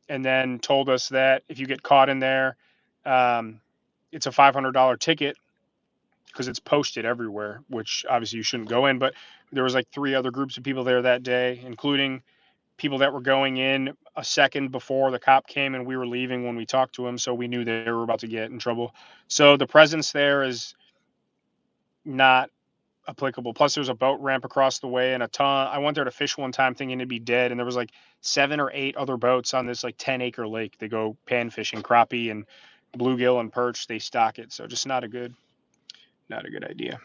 And then told us that if you get caught in there, um, it's a $500 ticket because it's posted everywhere, which obviously you shouldn't go in. But there was like 3 other groups of people there that day, including people that were going in a second before the cop came and we were leaving when we talked to him. So we knew they were about to get in trouble. So the presence there is not applicable. Plus, there's a boat ramp across the way and a ton. I went there to fish one time thinking it'd be dead, and there was like 7 or 8 other boats on this like 10-acre lake. They go pan fishing, crappie and bluegill and perch. They stock it, so just not a good idea.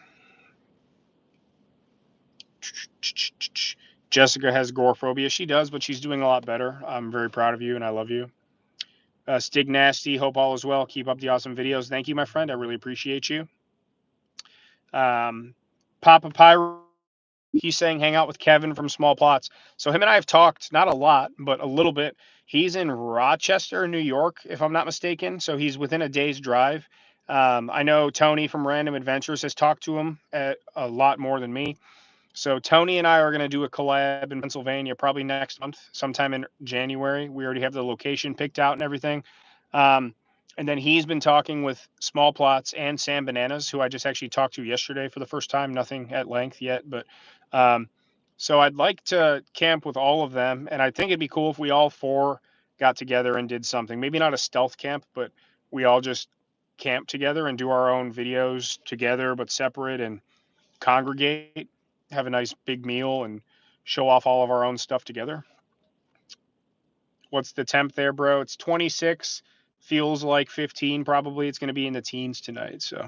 Jessica has agoraphobia. She does, but she's doing a lot better. I'm very proud of you, and I love you. Stig Nasty, hope all is well. Keep up the awesome videos. Thank you, my friend. I really appreciate you. Papa Pyro, he's saying hang out with Kevin from Small Plots. So him and I have talked, not a lot, but a little bit. He's in Rochester, New York, if I'm not mistaken. So he's within a day's drive. I know Tony from Random Adventures has talked to him a lot more than me. So Tony and I are going to do a collab in Pennsylvania probably next month, sometime in January. We already have the location picked out and everything. Um, and then he's been talking with Small Plots and Sam Bananas, who I just actually talked to yesterday for the first time. Nothing at length yet, but um, so I'd like to camp with all of them. And I think it'd be cool if we all 4 got together and did something. Maybe not a stealth camp, but we all just camp together and do our own videos together, but separate and congregate, have a nice big meal, and show off all of our own stuff together. What's the temp there, bro? It's 26, Feels like 15. Probably it's going to be in the teens tonight. So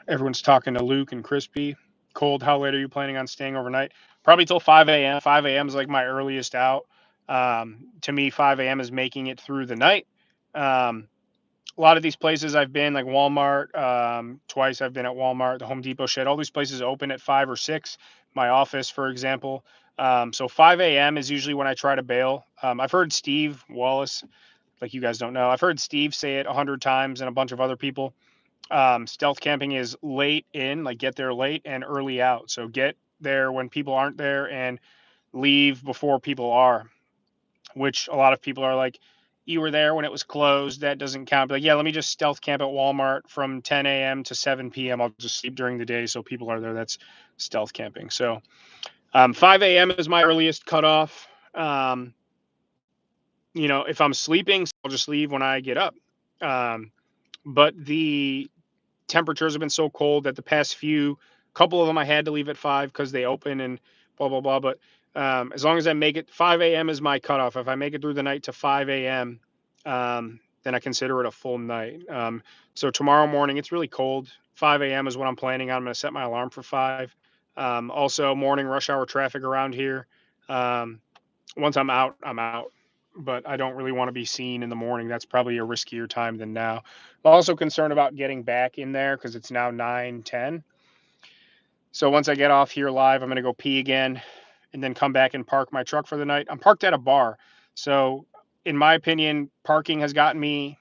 everyone's talking to Luke and Crispy. Cold, how late are you planning on staying overnight? Probably till 5 a.m. 5 a.m. is like my earliest out. To me, 5 a.m. is making it through the night. A lot of these places I've been, like Walmart, twice I've been at Walmart, the Home Depot shed, all these places open at 5 or 6. My office, for example. So 5 a.m. is usually when I try to bail. I've heard Steve Wallace, like you guys don't know, I've heard Steve say it 100 times and a bunch of other people. Stealth camping is late in, like get there late and early out. So get there when people aren't there and leave before people are, which a lot of people are like, you were there when it was closed. That doesn't count. But like, yeah, let me just stealth camp at Walmart from 10 a.m. to 7 p.m. I'll just sleep during the day so people are there. That's stealth camping. So 5 a.m. is my earliest cutoff. Um, if I'm sleeping, I'll just leave when I get up. Um, but the temperatures have been so cold that the past few couple of them I had to leave at 5 because they open and blah blah blah. But as long as I make it, 5 a.m. is my cutoff. If I make it through the night to 5 a.m., then I consider it a full night. So tomorrow morning it's really cold. 5 a.m. is what I'm planning on. I'm going to set my alarm for 5. Also, morning rush hour traffic around here. Um, Once I'm out, I'm out. But I don't really want to be seen in the morning. That's probably a riskier time than now. I'm also concerned about getting back in there because it's now 9:10. So once I get off here live, I'm going to go pee again and then come back and park my truck for the night. I'm parked at a bar. So, in my opinion, parking has gotten me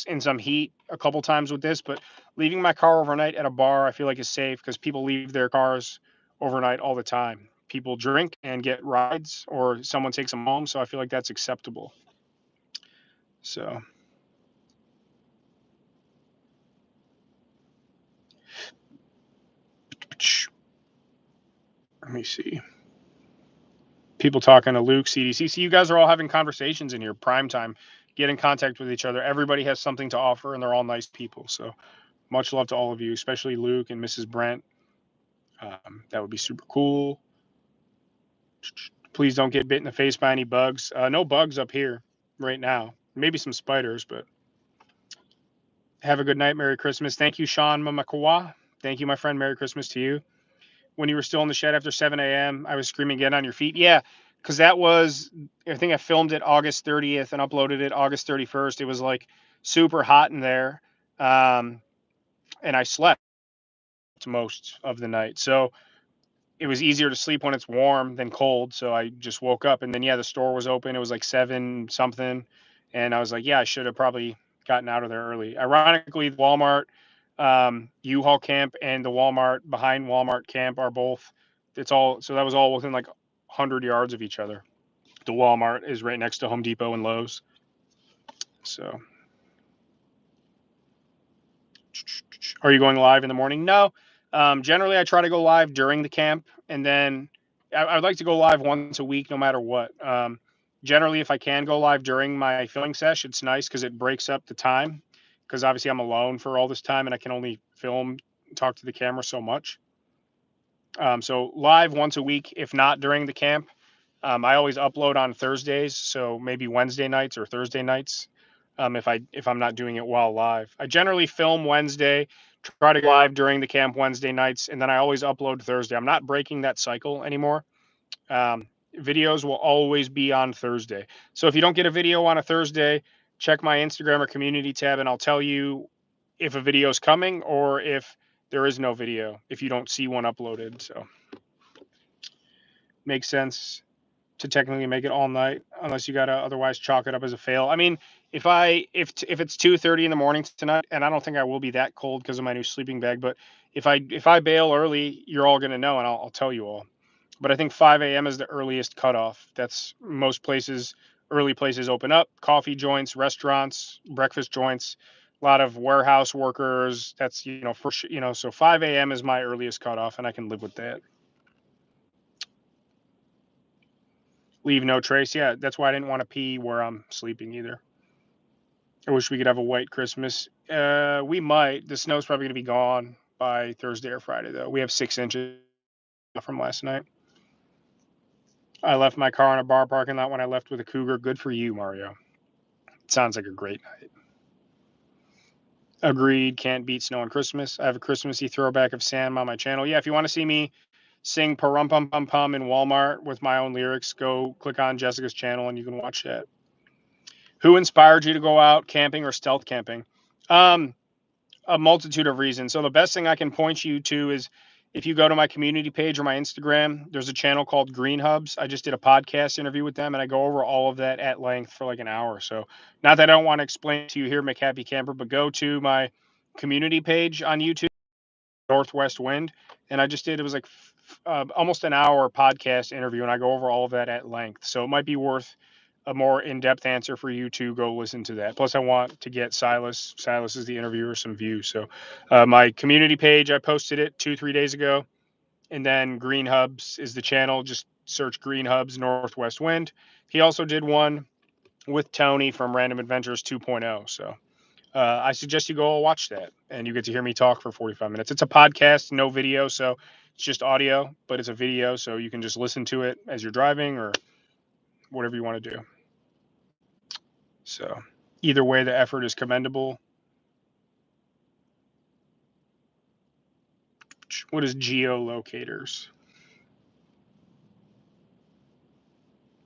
in some heat a couple times with this, but leaving my car overnight at a bar, I feel like is safe because people leave their cars overnight all the time. People drink and get rides, or someone takes them home. So, I feel like that's acceptable. So, let me see. People talking to Luke, CDC. See, you guys are all having conversations in here, prime time. Get in contact with each other. Everybody has something to offer, and they're all nice people. So much love to all of you, especially Luke and Mrs. Brent. That would be super cool. Please don't get bit in the face by any bugs. No bugs up here right now. Maybe some spiders, but have a good night. Merry Christmas. Thank you, Sean Mamakawa. Thank you, my friend. Merry Christmas to you. When you were still in the shed after 7 a.m., I was screaming, get on your feet. Yeah, because that was, I think I filmed it August 30th and uploaded it August 31st. It was like super hot in there. And I slept most of the night. So it was easier to sleep when it's warm than cold. So I just woke up and then, yeah, the store was open. It was like 7 something. And I was like, yeah, I should have probably gotten out of there early. Ironically, the Walmart U-Haul camp and the Walmart behind Walmart camp are both, it's all, so that was all within like 100 yards of each other. The Walmart is right next to Home Depot and Lowe's. So are you going live in the morning? No. Generally, I try to go live during the camp, and then I'd like to go live once a week, no matter what. Generally, if I can go live during my filming sesh, it's nice because it breaks up the time. Because obviously, I'm alone for all this time, and I can only film, talk to the camera so much. So live once a week, if not during the camp. I always upload on Thursdays, so maybe Wednesday nights or Thursday nights. If I'm not doing it while live, I generally film Wednesday, try to go live during the camp Wednesday nights, and then I always upload Thursday. I'm not breaking that cycle anymore. Videos will always be on Thursday. So if you don't get a video on a Thursday, check my Instagram or community tab, and I'll tell you if a video is coming or if there is no video. If you don't see one uploaded, so makes sense to technically make it all night unless you gotta otherwise chalk it up as a fail. I mean, if it's 2:30 in the morning tonight, and I don't think I will be that cold because of my new sleeping bag, but if I bail early, you're all gonna know, and I'll tell you all. But I think 5 a.m. is the earliest cutoff. That's most places. Early places open up. Coffee joints, restaurants, breakfast joints. A lot of warehouse workers. That's for sure. So 5 a.m. is my earliest cutoff, and I can live with that. Leave no trace. Yeah, that's why I didn't want to pee where I'm sleeping either. I wish we could have a white Christmas. We might. The snow's probably going to be gone by Thursday or Friday, though. We have 6 inches from last night. I left my car in a bar parking lot when I left with a cougar. Good for you, Mario. Sounds like a great night. Agreed. Can't beat snow on Christmas. I have a Christmassy throwback of Sam on my channel. Yeah, if you want to see me sing Parum Pum Pum Pum in Walmart with my own lyrics, go click on Jessica's channel and you can watch that. Who inspired you to go out camping or stealth camping? Um, a multitude of reasons. So the best thing I can point you to is if you go to my community page or my Instagram, there's a channel called Green Hubs. I just did a podcast interview with them and I go over all of that at length for like an hour. So not that I don't want to explain to you here, McHappy Camper, but go to my community page on YouTube, Northwest Wind. And I just did, it was like almost an hour podcast interview and I go over all of that at length. So it might be worth a more in-depth answer for you to go listen to that. Plus, I want to get Silas. Silas is the interviewer, some views. So, my community page, I posted it 2-3 days ago, and then Green Hubs is the channel. Just search Green Hubs Northwest Wind. He also did one with Tony from Random Adventures 2.0. So, I suggest you go watch that, and you get to hear me talk for 45 minutes. It's a podcast, no video, so it's just audio, but it's a video, so you can just listen to it as you're driving or whatever you want to do. So either way, the effort is commendable. What is geolocators?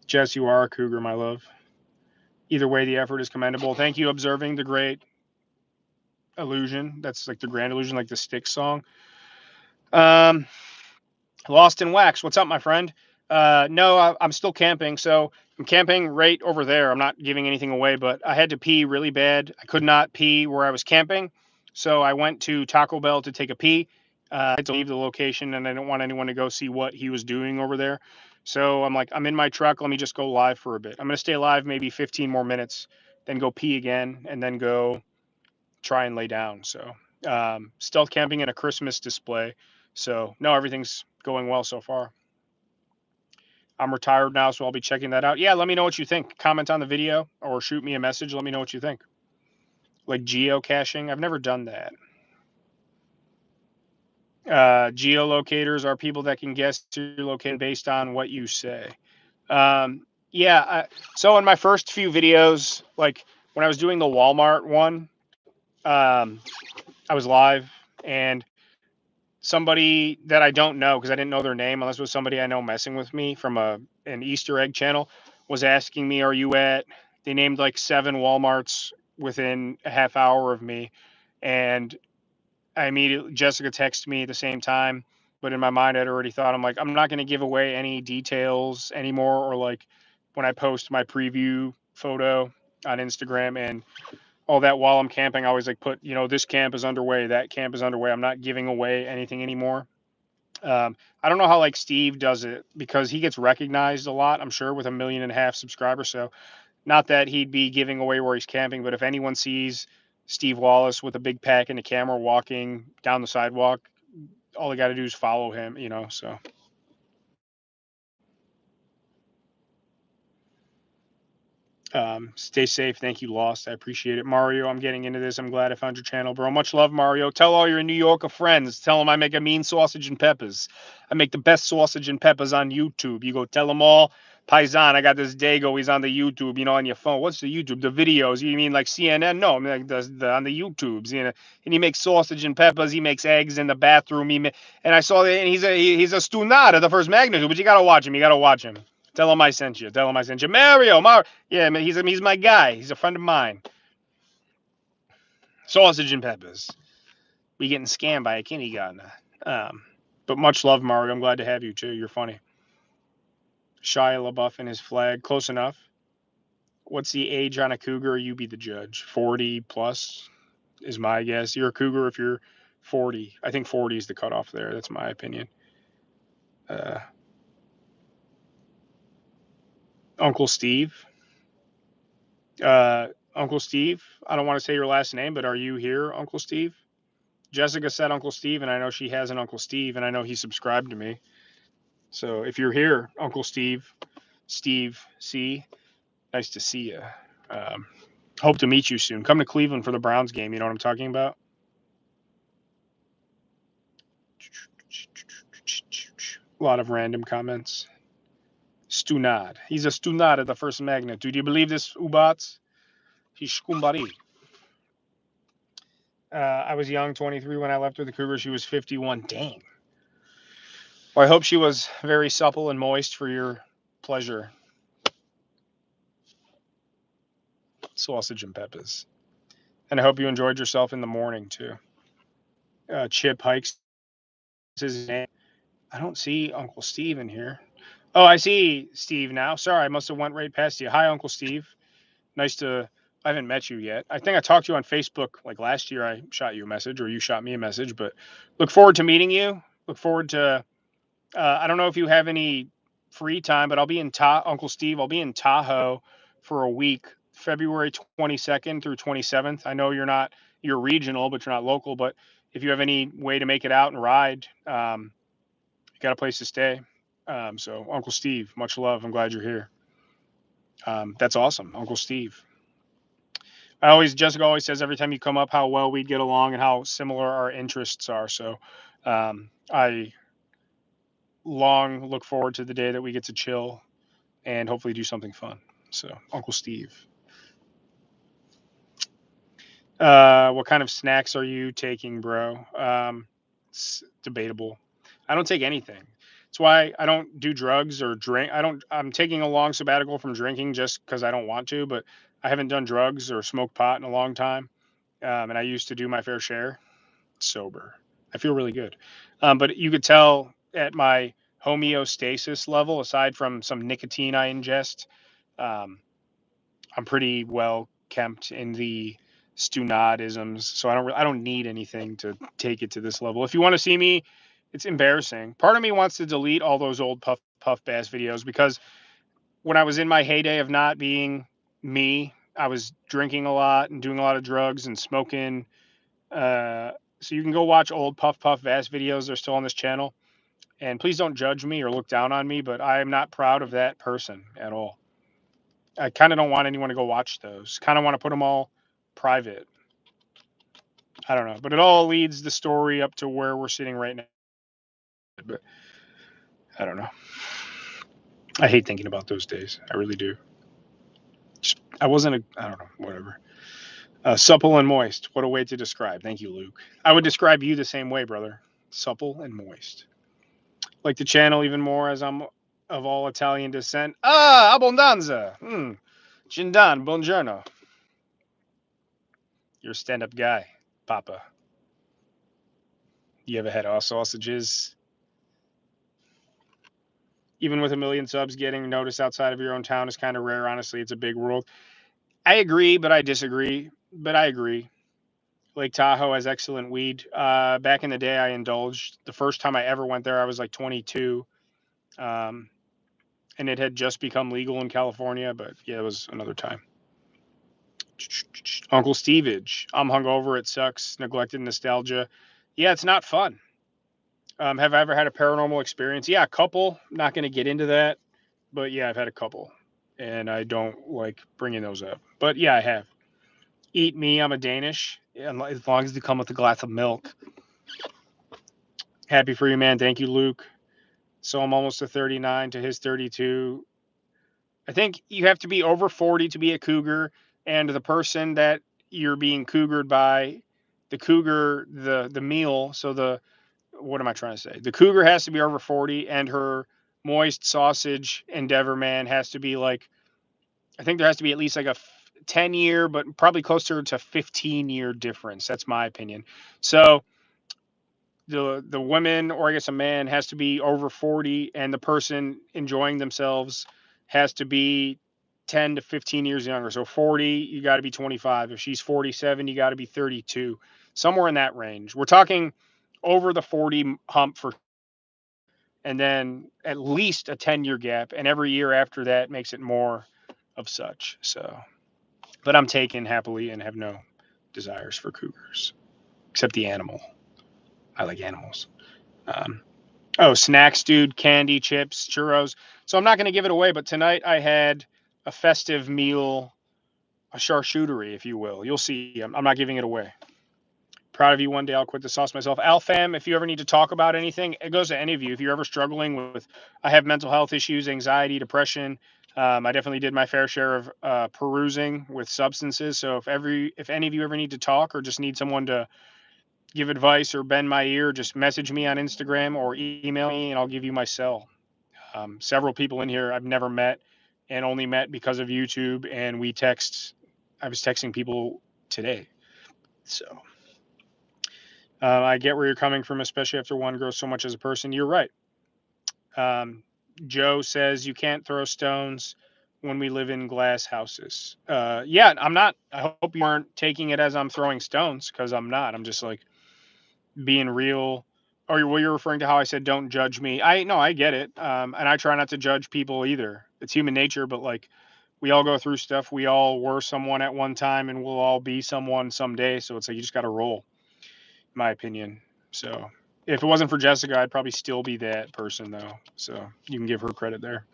Jess, you are a cougar, my love. Either way, the effort is commendable. Thank you, observing the great illusion. That's like the grand illusion, like the Styx song. Um, Lost in Wax. What's up, my friend? No, I'm still camping. So I'm camping right over there. I'm not giving anything away, but I had to pee really bad. I could not pee where I was camping. So I went to Taco Bell to take a pee. I had to leave the location and I didn't want anyone to go see what he was doing over there. So I'm like, I'm in my truck. Let me just go live for a bit. I'm going to stay live maybe 15 more minutes, then go pee again, and then go try and lay down. So stealth camping and a Christmas display. So no, everything's going well so far. I'm retired now, so I'll be checking that out. Yeah, let me know what you think. Comment on the video or shoot me a message. Let me know what you think. Like geocaching, I've never done that. Geolocators are people that can guess your location based on what you say. Yeah, so in my first few videos, like when I was doing the Walmart one, I was live and somebody that I don't know because I didn't know their name unless it was somebody I know messing with me from an Easter egg channel was asking me, "Are you at?" They named like 7 WalMarts within a half hour of me, and I immediately Jessica texted me at the same time, but in my mind I'd already thought I'm like I'm not going to give away any details anymore or like when I post my preview photo on Instagram and all that while I'm camping, I always like put, this camp is underway, that camp is underway. I'm not giving away anything anymore. I don't know how like Steve does it because he gets recognized a lot, I'm sure, with 1.5 million subscribers. So not that he'd be giving away where he's camping, but if anyone sees Steve Wallace with a big pack and a camera walking down the sidewalk, all they got to do is follow him. So stay safe. Thank you, Lost. I appreciate it. Mario, I'm getting into this. I'm glad I found your channel, bro. Much love, Mario. Tell all your New Yorker friends. Tell them I make a mean sausage and peppers. I make the best sausage and peppers on YouTube. You go tell them all. Paisan, I got this Dago. He's on the YouTube, on your phone. What's the YouTube? The videos. You mean like CNN? No, I mean like on the YouTubes. And he makes sausage and peppers. He makes eggs in the bathroom. And I saw that, and he's a stunada, the first magnitude. But you gotta watch him. You gotta watch him. Tell him I sent you. Tell him I sent you. Mario. Yeah, man, he's my guy. He's a friend of mine. Sausage and peppers. We getting scammed by a kindergartner. But much love, Mario. I'm glad to have you too. You're funny. Shia LaBeouf and his flag. Close enough. What's the age on a cougar? You be the judge. 40 plus is my guess. You're a cougar if you're 40. I think 40 is the cutoff there. That's my opinion. Uncle Steve. Uncle Steve. I don't want to say your last name, but are you here, Uncle Steve? Jessica said Uncle Steve, and I know she has an Uncle Steve, and I know he subscribed to me. So if you're here, Uncle Steve, Steve C, nice to see you. Um, Hope to meet you soon. Come to Cleveland for the Browns game. You know what I'm talking about? A lot of random comments. Stunad. He's a stunad of the first magnitude. Do you believe this, Ubats? He's skumbari. I was young, 23 when I left with the cougar. She was 51. Dang. Well, I hope she was very supple and moist for your pleasure. Sausage and peppers. And I hope you enjoyed yourself in the morning, too. Chip Hikes is his name. I don't see Uncle Steve in here. Oh, I see Steve now. Sorry, I must have went right past you. Hi, Uncle Steve. Nice to. I haven't met you yet. I think I talked to you on Facebook like last year. I shot you a message, or you shot me a message. But look forward to meeting you. Look forward to. I don't know if you have any free time, but I'll be in Uncle Steve. I'll be in Tahoe for a week, February 22nd through 27th. I know you're regional, but you're not local. But if you have any way to make it out and ride, you got a place to stay. So Uncle Steve, much love. I'm glad you're here. That's awesome, Uncle Steve. Jessica always says every time you come up how well we get along and how similar our interests are. So I long look forward to the day that we get to chill and hopefully do something fun. So Uncle Steve. What kind of snacks are you taking, bro? It's debatable. I don't take anything. That's why I don't do drugs or drink. I'm taking a long sabbatical from drinking just because I don't want to, but I haven't done drugs or smoked pot in a long time. And I used to do my fair share sober. I feel really good. But you could tell at my homeostasis level, aside from some nicotine I ingest, um, I'm pretty well kempt in the stunadisms, so I don't need anything to take it to this level. If you want to see me, it's embarrassing. Part of me wants to delete all those old Puff Bass videos because when I was in my heyday of not being me, I was drinking a lot and doing a lot of drugs and smoking. So you can go watch old Puff Bass videos. They're still on this channel. And please don't judge me or look down on me, but I am not proud of that person at all. I kind of don't want anyone to go watch those. Kind of want to put them all private. I don't know, but it all leads the story up to where we're sitting right now. But I don't know. I hate thinking about those days. I really do. I don't know, whatever. Supple and moist. What a way to describe. Thank you, Luke. I would describe you the same way, brother. Supple and moist. Like the channel even more as I'm of all Italian descent. Ah, abbondanza. Jindan, buongiorno. You're a stand-up guy, Papa. You ever had our sausages? Even with a million subs, getting noticed outside of your own town is kind of rare. Honestly, it's a big world. I agree, but I disagree. But I agree. Lake Tahoe has excellent weed. Back in the day, I indulged. The first time I ever went there, I was like 22. And it had just become legal in California, but yeah, it was another time. Uncle Stevage. I'm hungover. It sucks. Neglected nostalgia. Yeah, it's not fun. Have I ever had a paranormal experience? Yeah, a couple. Not going to get into that, but yeah, I've had a couple, and I don't like bringing those up. But yeah, I have. Eat me. I'm a Danish. As long as they come with a glass of milk. Happy for you, man. Thank you, Luke. So I'm almost to 39 to his 32. I think you have to be over 40 to be a cougar, and the person that you're being cougared by, the cougar, the meal. So what am I trying to say? The cougar has to be over 40, and her moist sausage endeavor man has to be like, I think there has to be at least like a 10-year, but probably closer to 15-year difference. That's my opinion. So the woman, or I guess a man, has to be over 40, and the person enjoying themselves has to be 10 to 15 years younger. So 40, you got to be 25. If she's 47, you got to be 32. Somewhere in that range. We're talking over the 40 hump for, and then at least a 10-year gap, and every year after that makes it more of such. So, but I'm taken happily and have no desires for cougars, except the animal. I like animals. Snacks, dude, candy, chips, churros. So I'm not going to give it away, but tonight I had a festive meal, a charcuterie, if you will. You'll see. I'm not giving it away. Proud of you. One day I'll quit the sauce myself. Alfam, if you ever need to talk about anything, it goes to any of you. If you're ever struggling with, I have mental health issues, anxiety, depression. I definitely did my fair share of perusing with substances. So if any of you ever need to talk or just need someone to give advice or bend my ear, just message me on Instagram or email me, and I'll give you my cell. Several people in here I've never met and only met because of YouTube, and we text. I was texting people today, so I get where you're coming from, especially after one grows so much as a person. You're right. Um, Joe says you can't throw stones when we live in glass houses. Yeah, I'm not. I hope you aren't taking it as I'm throwing stones, because I'm not. I'm just like being real. Or you're referring to how I said don't judge me. I no, I get it. And I try not to judge people either. It's human nature, but like we all go through stuff. We all were someone at one time, and we'll all be someone someday. So it's like you just got to roll, in my opinion. So if it wasn't for Jessica, I'd probably still be that person though. So you can give her credit there.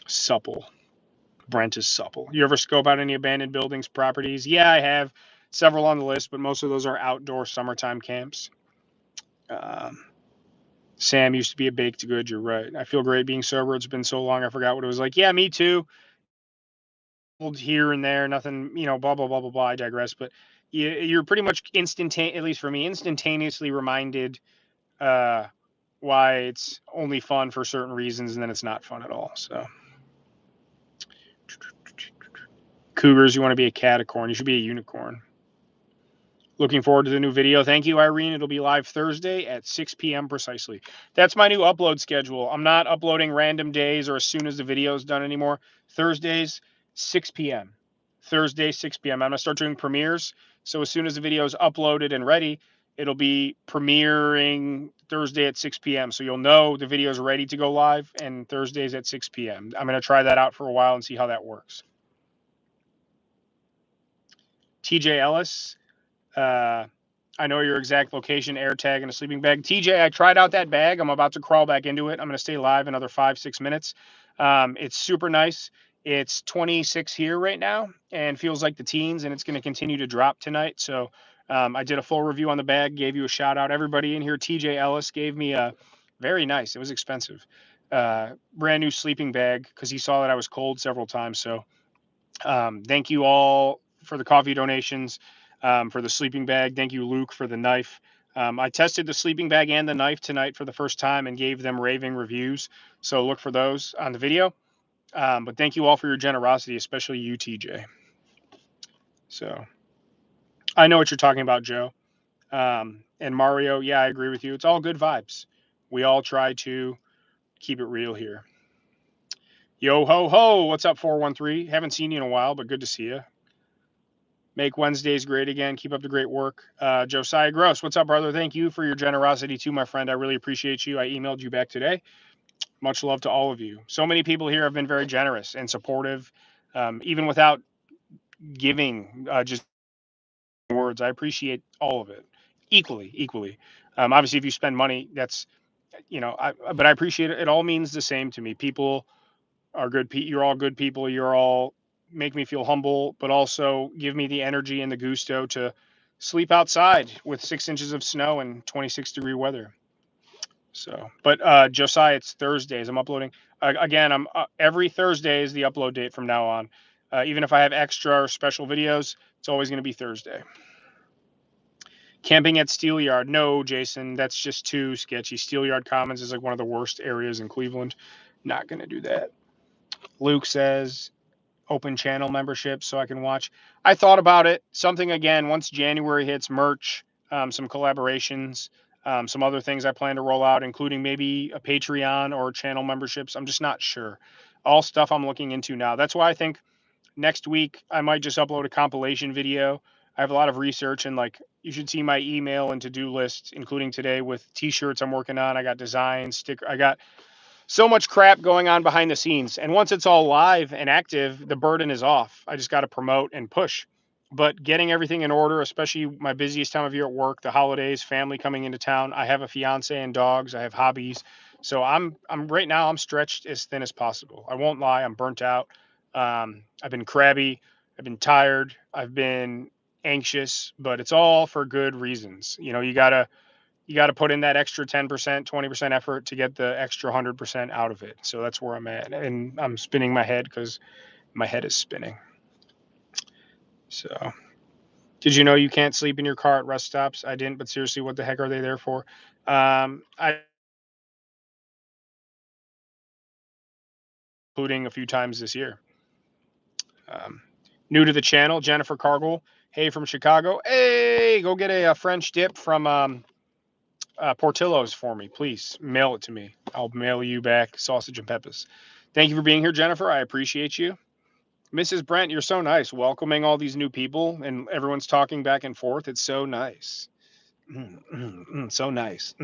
Supple. Brent is supple. You ever scope out any abandoned buildings, properties? Yeah, I have several on the list, but most of those are outdoor summertime camps. Um, Sam used to be a baked good. You're right. I feel great being sober. It's been so long. I forgot what it was like. Yeah, me too. Here and there, nothing, blah, blah, blah, blah, blah. I digress. But you're pretty much at least for me, instantaneously reminded uh, why it's only fun for certain reasons, and then it's not fun at all. So, cougars, you want to be a catacorn. You should be a unicorn. Looking forward to the new video. Thank you, Irene. It'll be live Thursday at 6 p.m. precisely. That's my new upload schedule. I'm not uploading random days or as soon as the video is done anymore. Thursdays, 6 p.m. Thursday, 6 p.m. I'm going to start doing premieres. So as soon as the video is uploaded and ready, it'll be premiering Thursday at 6 p.m. So you'll know the video is ready to go live, and Thursdays at 6 p.m. I'm going to try that out for a while and see how that works. TJ Ellis. I know your exact location, air tag, and a sleeping bag. TJ, I tried out that bag. I'm about to crawl back into it. I'm going to stay live another 5-6 minutes. It's super nice. It's 26 here right now and feels like the teens, and it's going to continue to drop tonight. So I did a full review on the bag, gave you a shout out. Everybody in here, TJ Ellis gave me a very nice, it was expensive, brand new sleeping bag because he saw that I was cold several times. So thank you all for the coffee donations, for the sleeping bag. Thank you, Luke, for the knife. I tested the sleeping bag and the knife tonight for the first time and gave them raving reviews. So look for those on the video. But thank you all for your generosity, especially you, TJ. So I know what you're talking about, Joe. And Mario, yeah, I agree with you. It's all good vibes. We all try to keep it real here. Yo ho ho, what's up, 413? Haven't seen you in a while, but good to see you. Make Wednesdays great again. Keep up the great work. Josiah Gross, what's up, brother? Thank you for your generosity too, my friend. I really appreciate you. I emailed you back today. Much love to all of you. So many people here have been very generous and supportive, even without giving just words. I appreciate all of it equally. Obviously, if you spend money, that's, but I appreciate it. It all means the same to me. People are good. You're all good people. You're all make me feel humble, but also give me the energy and the gusto to sleep outside with 6 inches of snow and 26-degree weather. So, but Josiah, it's Thursdays. I'm uploading again. I'm every Thursday is the upload date from now on. Even if I have extra or special videos, it's always going to be Thursday. Camping at Steelyard. No, Jason, that's just too sketchy. Steelyard Commons is like one of the worst areas in Cleveland. Not going to do that. Luke says open channel membership so I can watch. I thought about it. Something again, once January hits, merch, some collaborations, some other things I plan to roll out, including maybe a Patreon or channel memberships. I'm just not sure. All stuff I'm looking into now. That's why I think next week I might just upload a compilation video. I have a lot of research, and like you should see my email and to-do list, including today with t-shirts I'm working on. I got designs, sticker. I got so much crap going on behind the scenes. And once it's all live and active, the burden is off. I just got to promote and push. But getting everything in order, especially my busiest time of year at work, the holidays, family coming into town. I have a fiance and dogs. I have hobbies. So I'm right now I'm stretched as thin as possible. I won't lie. I'm burnt out. I've been crabby. I've been tired. I've been anxious, but it's all for good reasons. You gotta put in that extra 10%, 20% effort to get the extra 100% out of it. So that's where I'm at, and I'm spinning my head because my head is spinning. So, did you know you can't sleep in your car at rest stops? I didn't, but seriously, what the heck are they there for? I including a few times this year. Um, New to the channel, Jennifer Cargill. Hey, from Chicago. Hey, go get a French dip from Portillo's for me, please. Mail it to me. I'll mail you back sausage and peppers. Thank you for being here, Jennifer. I appreciate you. Mrs. Brent, you're so nice, welcoming all these new people, and everyone's talking back and forth. It's so nice. So nice.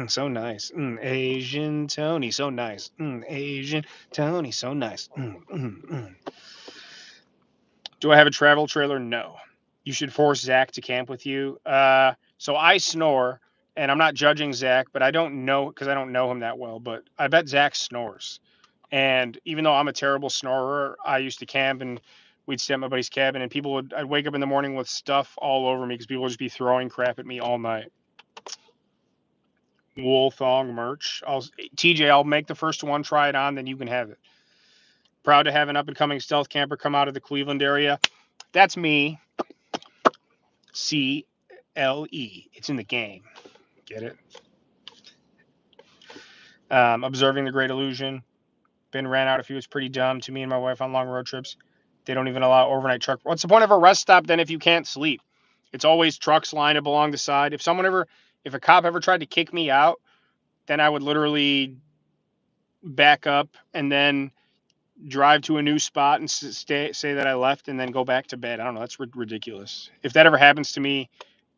So nice. Asian Tony, so nice. Asian Tony, so nice. Do I have a travel trailer? No. You should force Zach to camp with you. So I snore, and I'm not judging Zach, but I don't know because I don't know him that well. But I bet Zach snores. And even though I'm a terrible snorer, I used to camp and we'd stay at my buddy's cabin, and I'd wake up in the morning with stuff all over me because people would just be throwing crap at me all night. Wool thong merch. TJ, I'll make the first one, try it on, then you can have it. Proud to have an up and coming stealth camper come out of the Cleveland area. That's me. CLE. It's in the game. Get it? Observing the Great Illusion. Been ran out a few. It's pretty dumb to me and my wife on long road trips. They don't even allow overnight truck. What's the point of a rest stop then if you can't sleep? It's always trucks lined up along the side. If a cop ever tried to kick me out, then I would literally back up and then drive to a new spot and say that I left and then go back to bed. I don't know. That's ridiculous. If that ever happens to me,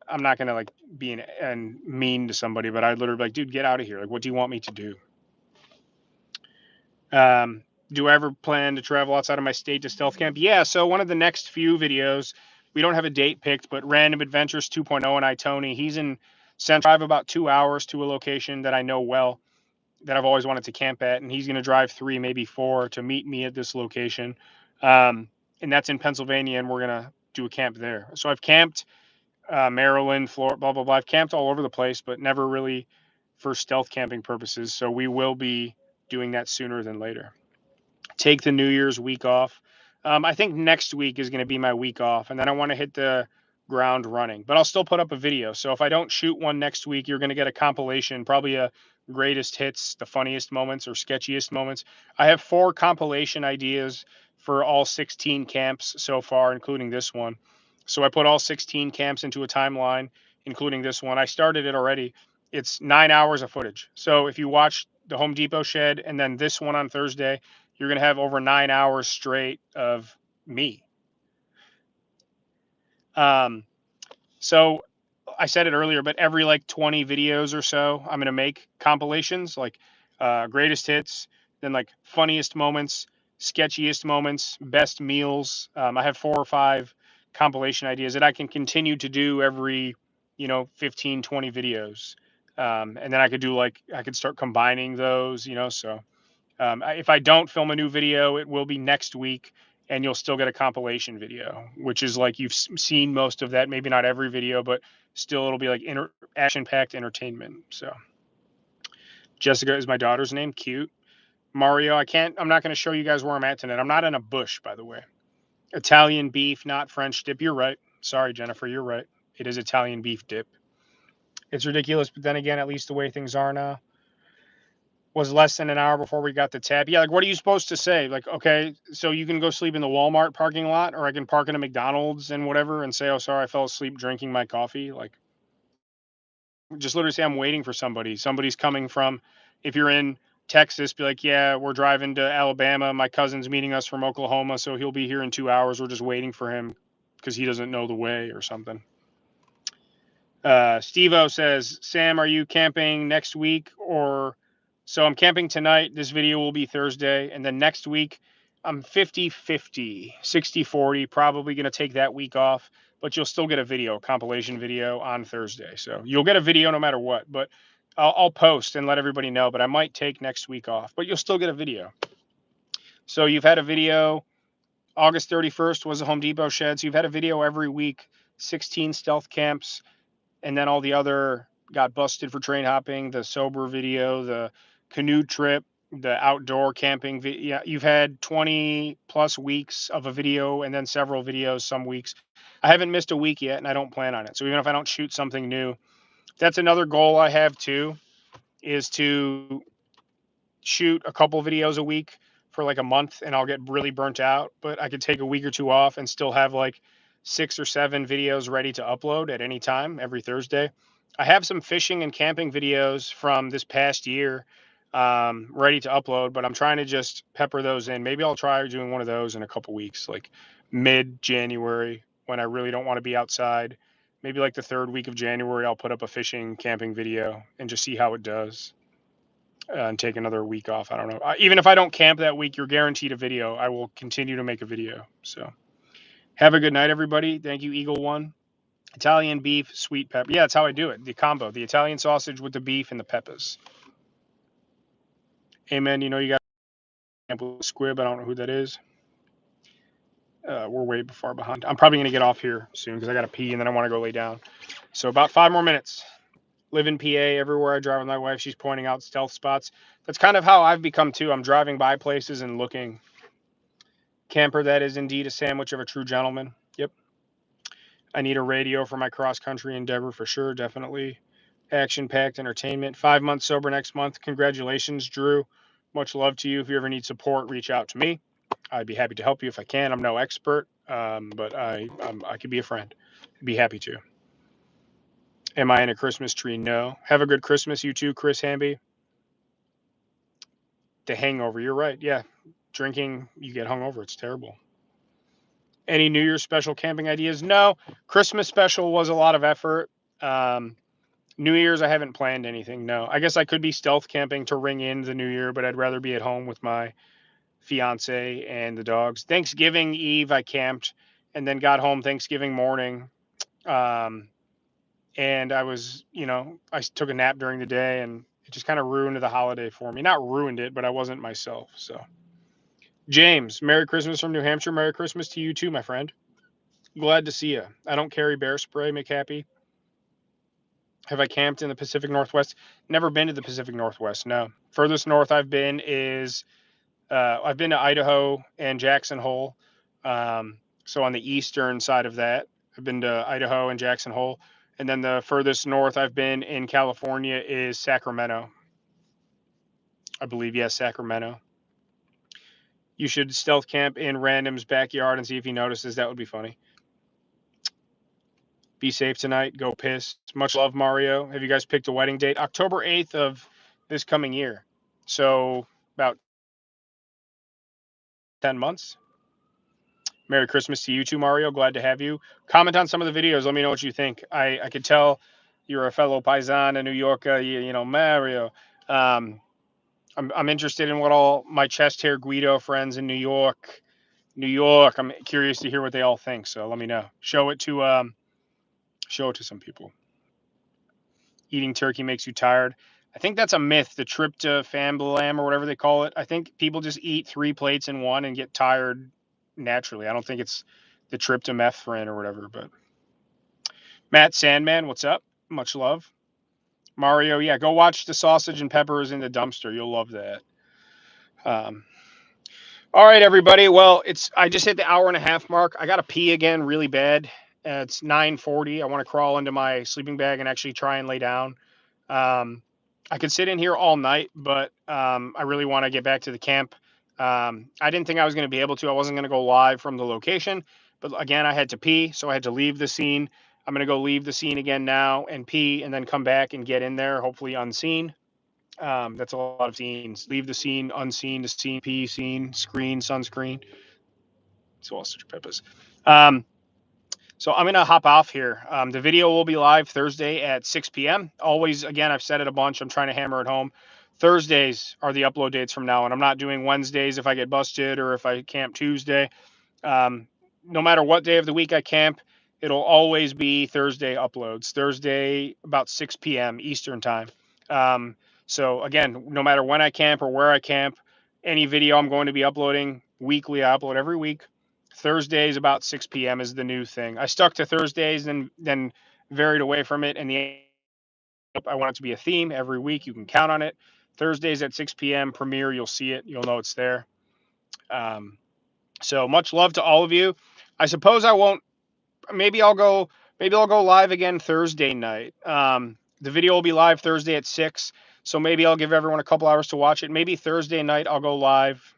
I'm not gonna like be and mean to somebody, but I'd literally be like, dude, get out of here. Like, what do you want me to do? Do I ever plan to travel outside of my state to stealth camp? Yeah. So one of the next few videos, we don't have a date picked, but Random Adventures 2.0 and I, Tony, he's in Central. Drive about 2 hours to a location that I know well, that I've always wanted to camp at, and he's going to drive 3, maybe 4 to meet me at this location. And that's in Pennsylvania, and we're going to do a camp there. So I've camped Maryland, Florida, blah, blah, blah. I've camped all over the place, but never really for stealth camping purposes. So we will be doing that sooner than later. Take the New Year's week off. I think next week is going to be my week off, and then I want to hit the ground running. But I'll still put up a video. So if I don't shoot one next week, you're going to get a compilation, probably a greatest hits, the funniest moments or sketchiest moments. I have 4 compilation ideas for all 16 camps so far, including this one. So I put all 16 camps into a timeline, including this one. I started it already. It's 9 hours of footage. So if you watch the Home Depot shed and then this one on Thursday, you're going to have over 9 hours straight of me. So I said it earlier, but every like 20 videos or so, I'm going to make compilations like greatest hits, then like funniest moments, sketchiest moments, best meals. I have 4 or 5 compilation ideas that I can continue to do every, 15, 20 videos. And then I could start combining those, so. If I don't film a new video, it will be next week, and you'll still get a compilation video, which is like you've seen most of that. Maybe not every video, but still it'll be like action-packed entertainment. So Jessica is my daughter's name. Cute. Mario, I'm not going to show you guys where I'm at tonight. I'm not in a bush, by the way. Italian beef, not French dip. You're right. Sorry, Jennifer. You're right. It is Italian beef dip. It's ridiculous, but then again, at least the way things are now. Was less than an hour before we got the tab. Yeah, like what are you supposed to say? Like, okay, so you can go sleep in the Walmart parking lot, or I can park in a McDonald's and whatever and say, oh, sorry, I fell asleep drinking my coffee. Like, just literally say I'm waiting for somebody. Somebody's coming from, if you're in Texas, be like, yeah, we're driving to Alabama. My cousin's meeting us from Oklahoma, so he'll be here in 2 hours. We're just waiting for him because he doesn't know the way or something. Steve-O says, Sam, are you camping next week or... So I'm camping tonight. This video will be Thursday. And then next week, I'm 50-50, 60-40. Probably going to take that week off. But you'll still get a video, compilation video on Thursday. So you'll get a video no matter what. But I'll post and let everybody know. But I might take next week off. But you'll still get a video. So you've had a video. August 31st was a Home Depot shed. So you've had a video every week 16 stealth camps, and then all the other got busted for train hopping, the sober video, the canoe trip, the outdoor camping. Yeah, you've had 20 plus weeks of a video and then several videos some weeks. I haven't missed a week yet, and I don't plan on it. So even if I don't shoot something new, that's another goal I have too, is to shoot a couple videos a week for like a month, and I'll get really burnt out, but I could take a week or two off and still have like 6 or 7 videos ready to upload at any time every Thursday. I have some fishing and camping videos from this past year ready to upload, but I'm trying to just pepper those in. Maybe I'll try doing one of those in a couple weeks, like mid January, when I really don't want to be outside. Maybe like the third week of January, I'll put up a fishing camping video and just see how it does, and take another week off. I don't know. Even if I don't camp that week, you're guaranteed a video. I will continue to make a video. So have a good night, everybody. Thank you, Eagle One. Italian beef, sweet pepper. Yeah, that's how I do it. The combo, the Italian sausage with the beef and the peppers. Amen. You know, you got squib. I don't know who that is. We're way far behind. I'm probably going to get off here soon because I got to pee and then I want to go lay down. So about 5 more minutes. Live in PA. Everywhere I drive with my wife, she's pointing out stealth spots. That's kind of how I've become too. I'm driving by places and looking. Camper, that is indeed a sandwich of a true gentleman. Yep. I need a radio for my cross country endeavor for sure. Definitely. Action packed entertainment. 5 months sober next month. Congratulations, Drew. Much love to you. If you ever need support, reach out to me. I'd be happy to help you if I can. I'm no expert, but I could be a friend. I'd be happy to. Am I in a Christmas tree? No. Have a good Christmas, you too, Chris Hamby. The hangover. You're right. Yeah. Drinking, you get hungover. It's terrible. Any New Year's special camping ideas? No. Christmas special was a lot of effort. New Year's, I haven't planned anything. No. I guess I could be stealth camping to ring in the New Year, but I'd rather be at home with my fiance and the dogs. Thanksgiving Eve, I camped and then got home Thanksgiving morning. And I was, I took a nap during the day, and it just kind of ruined the holiday for me. Not ruined it, but I wasn't myself. So, James, Merry Christmas from New Hampshire. Merry Christmas to you too, my friend. Glad to see you. I don't carry bear spray, McHappy. Have I camped in the Pacific Northwest? Never been to the Pacific Northwest, no. Furthest north I've been is, I've been to Idaho and Jackson Hole. So on the eastern side of that, I've been to Idaho and Jackson Hole. And then the furthest north I've been in California is Sacramento. I believe, yes, Sacramento. You should stealth camp in Random's backyard and see if he notices. That would be funny. Be safe tonight. Go piss. Much love, Mario. Have you guys picked a wedding date? October 8th of this coming year. So about 10 months. Merry Christmas to you too, Mario. Glad to have you. Comment on some of the videos. Let me know what you think. I could tell you're a fellow paisan, a New Yorker, Mario. I'm interested in what all my chest hair Guido friends in New York. I'm curious to hear what they all think. So let me know. Show it to some people. Eating turkey makes you tired. I think that's a myth. The tryptophan or whatever they call it. I think people just eat 3 plates in one and get tired naturally. I don't think it's the tryptomethrin or whatever. But Matt Sandman, what's up? Much love. Mario, yeah, go watch the sausage and peppers in the dumpster. You'll love that. All right, everybody. Well, I just hit the hour and a half mark. I got to pee again really bad. It's 9:40. I want to crawl into my sleeping bag and actually try and lay down. I could sit in here all night, but I really want to get back to the camp. I didn't think I was going to be able to. I wasn't going to go live from the location, but again, I had to pee, so I had to leave the scene. I'm going to go leave the scene again now and pee, and then come back and get in there, hopefully unseen. That's a lot of scenes. Leave the scene, unseen, to scene, pee, scene, screen, sunscreen. Sausage peppers. So I'm going to hop off here. The video will be live Thursday at 6 p.m. Always, again, I've said it a bunch. I'm trying to hammer it home. Thursdays are the upload dates from now on. I'm not doing Wednesdays if I get busted or if I camp Tuesday. No matter what day of the week I camp, it'll always be Thursday uploads. Thursday about 6 p.m. Eastern time. So again, no matter when I camp or where I camp, any video I'm going to be uploading weekly, I upload every week. Thursdays about 6 p.m. is the new thing. I stuck to Thursdays and then varied away from it. And I want it to be a theme every week. You can count on it. Thursdays at 6 p.m. premiere. You'll see it. You'll know it's there. So much love to all of you. I suppose I won't. Maybe I'll go. Maybe I'll go live again Thursday night. The video will be live Thursday at 6. So maybe I'll give everyone a couple hours to watch it. Maybe Thursday night I'll go live.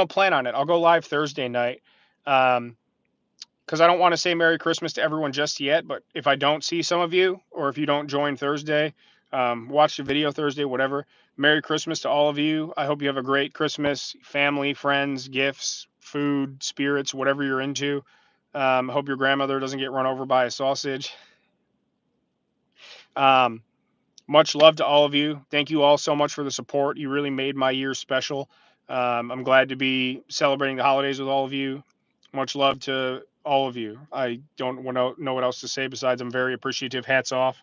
Plan on it. I'll go live Thursday night. Because I don't want to say Merry Christmas to everyone just yet. But if I don't see some of you, or if you don't join Thursday, watch the video Thursday, whatever. Merry Christmas to all of you. I hope you have a great Christmas, family, friends, gifts, food, spirits, whatever you're into. I hope your grandmother doesn't get run over by a sausage. Much love to all of you. Thank you all so much for the support. You really made my year special. I'm glad to be celebrating the holidays with all of you. Much love to all of you. I don't know what else to say besides I'm very appreciative. Hats off.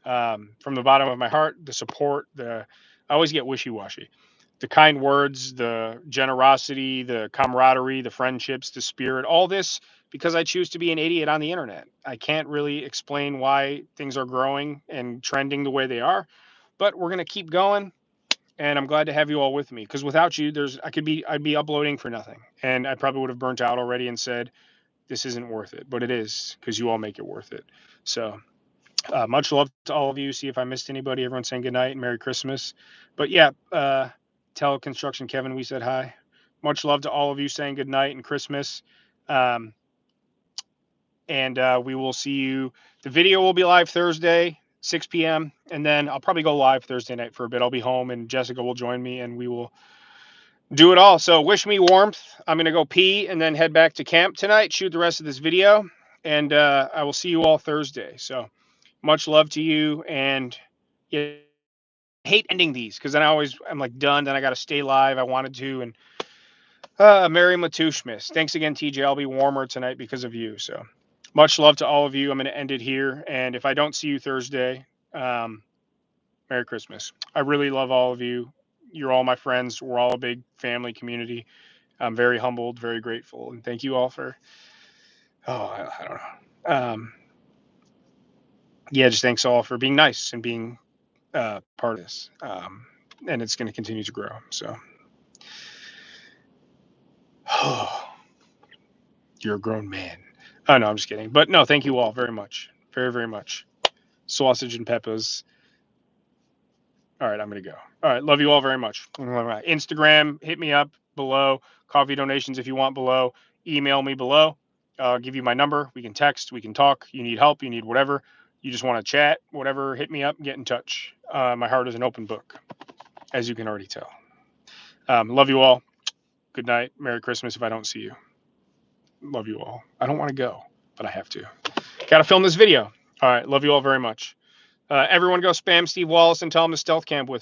From the bottom of my heart, the support, I always get wishy-washy. The kind words, the generosity, the camaraderie, the friendships, the spirit, all this because I choose to be an idiot on the internet. I can't really explain why things are growing and trending the way they are, but we're going to keep going. And I'm glad to have you all with me because without you, I'd be uploading for nothing. And I probably would have burnt out already and said, this isn't worth it, but it is because you all make it worth it. So much love to all of you. See if I missed anybody. Everyone saying good night and Merry Christmas. But yeah, tell Construction Kevin we said hi. Much love to all of you saying good night and Christmas. And we will see you. The video will be live Thursday, 6 p.m. And then I'll probably go live Thursday night for a bit. I'll be home and Jessica will join me and we will do it all. So wish me warmth. I'm going to go pee and then head back to camp tonight, shoot the rest of this video. And I will see you all Thursday. So much love to you. And yeah, I hate ending these because then I'm like done. Then I got to stay live. I wanted to. And Mary Matushmis. Thanks again, TJ. I'll be warmer tonight because of you. So much love to all of you. I'm going to end it here. And if I don't see you Thursday, Merry Christmas. I really love all of you. You're all my friends. We're all a big family community. I'm very humbled, very grateful. And thank you all for, I don't know. Just thanks all for being nice and being part of this. And it's going to continue to grow. So, you're a grown man. Oh, no, I'm just kidding. But no, thank you all very much. Very, very much. Sausage and peppers. All right, I'm going to go. All right, love you all very much. Instagram, hit me up below. Coffee donations if you want below. Email me below. I'll give you my number. We can text. We can talk. You need help. You need whatever. You just want to chat. Whatever, hit me up. Get in touch. My heart is an open book, as you can already tell. Love you all. Good night. Merry Christmas if I don't see you. Love you all. I don't want to go, but I have to. Got to film this video. All right. Love you all very much. Everyone go spam Steve Wallace and tell him to stealth camp with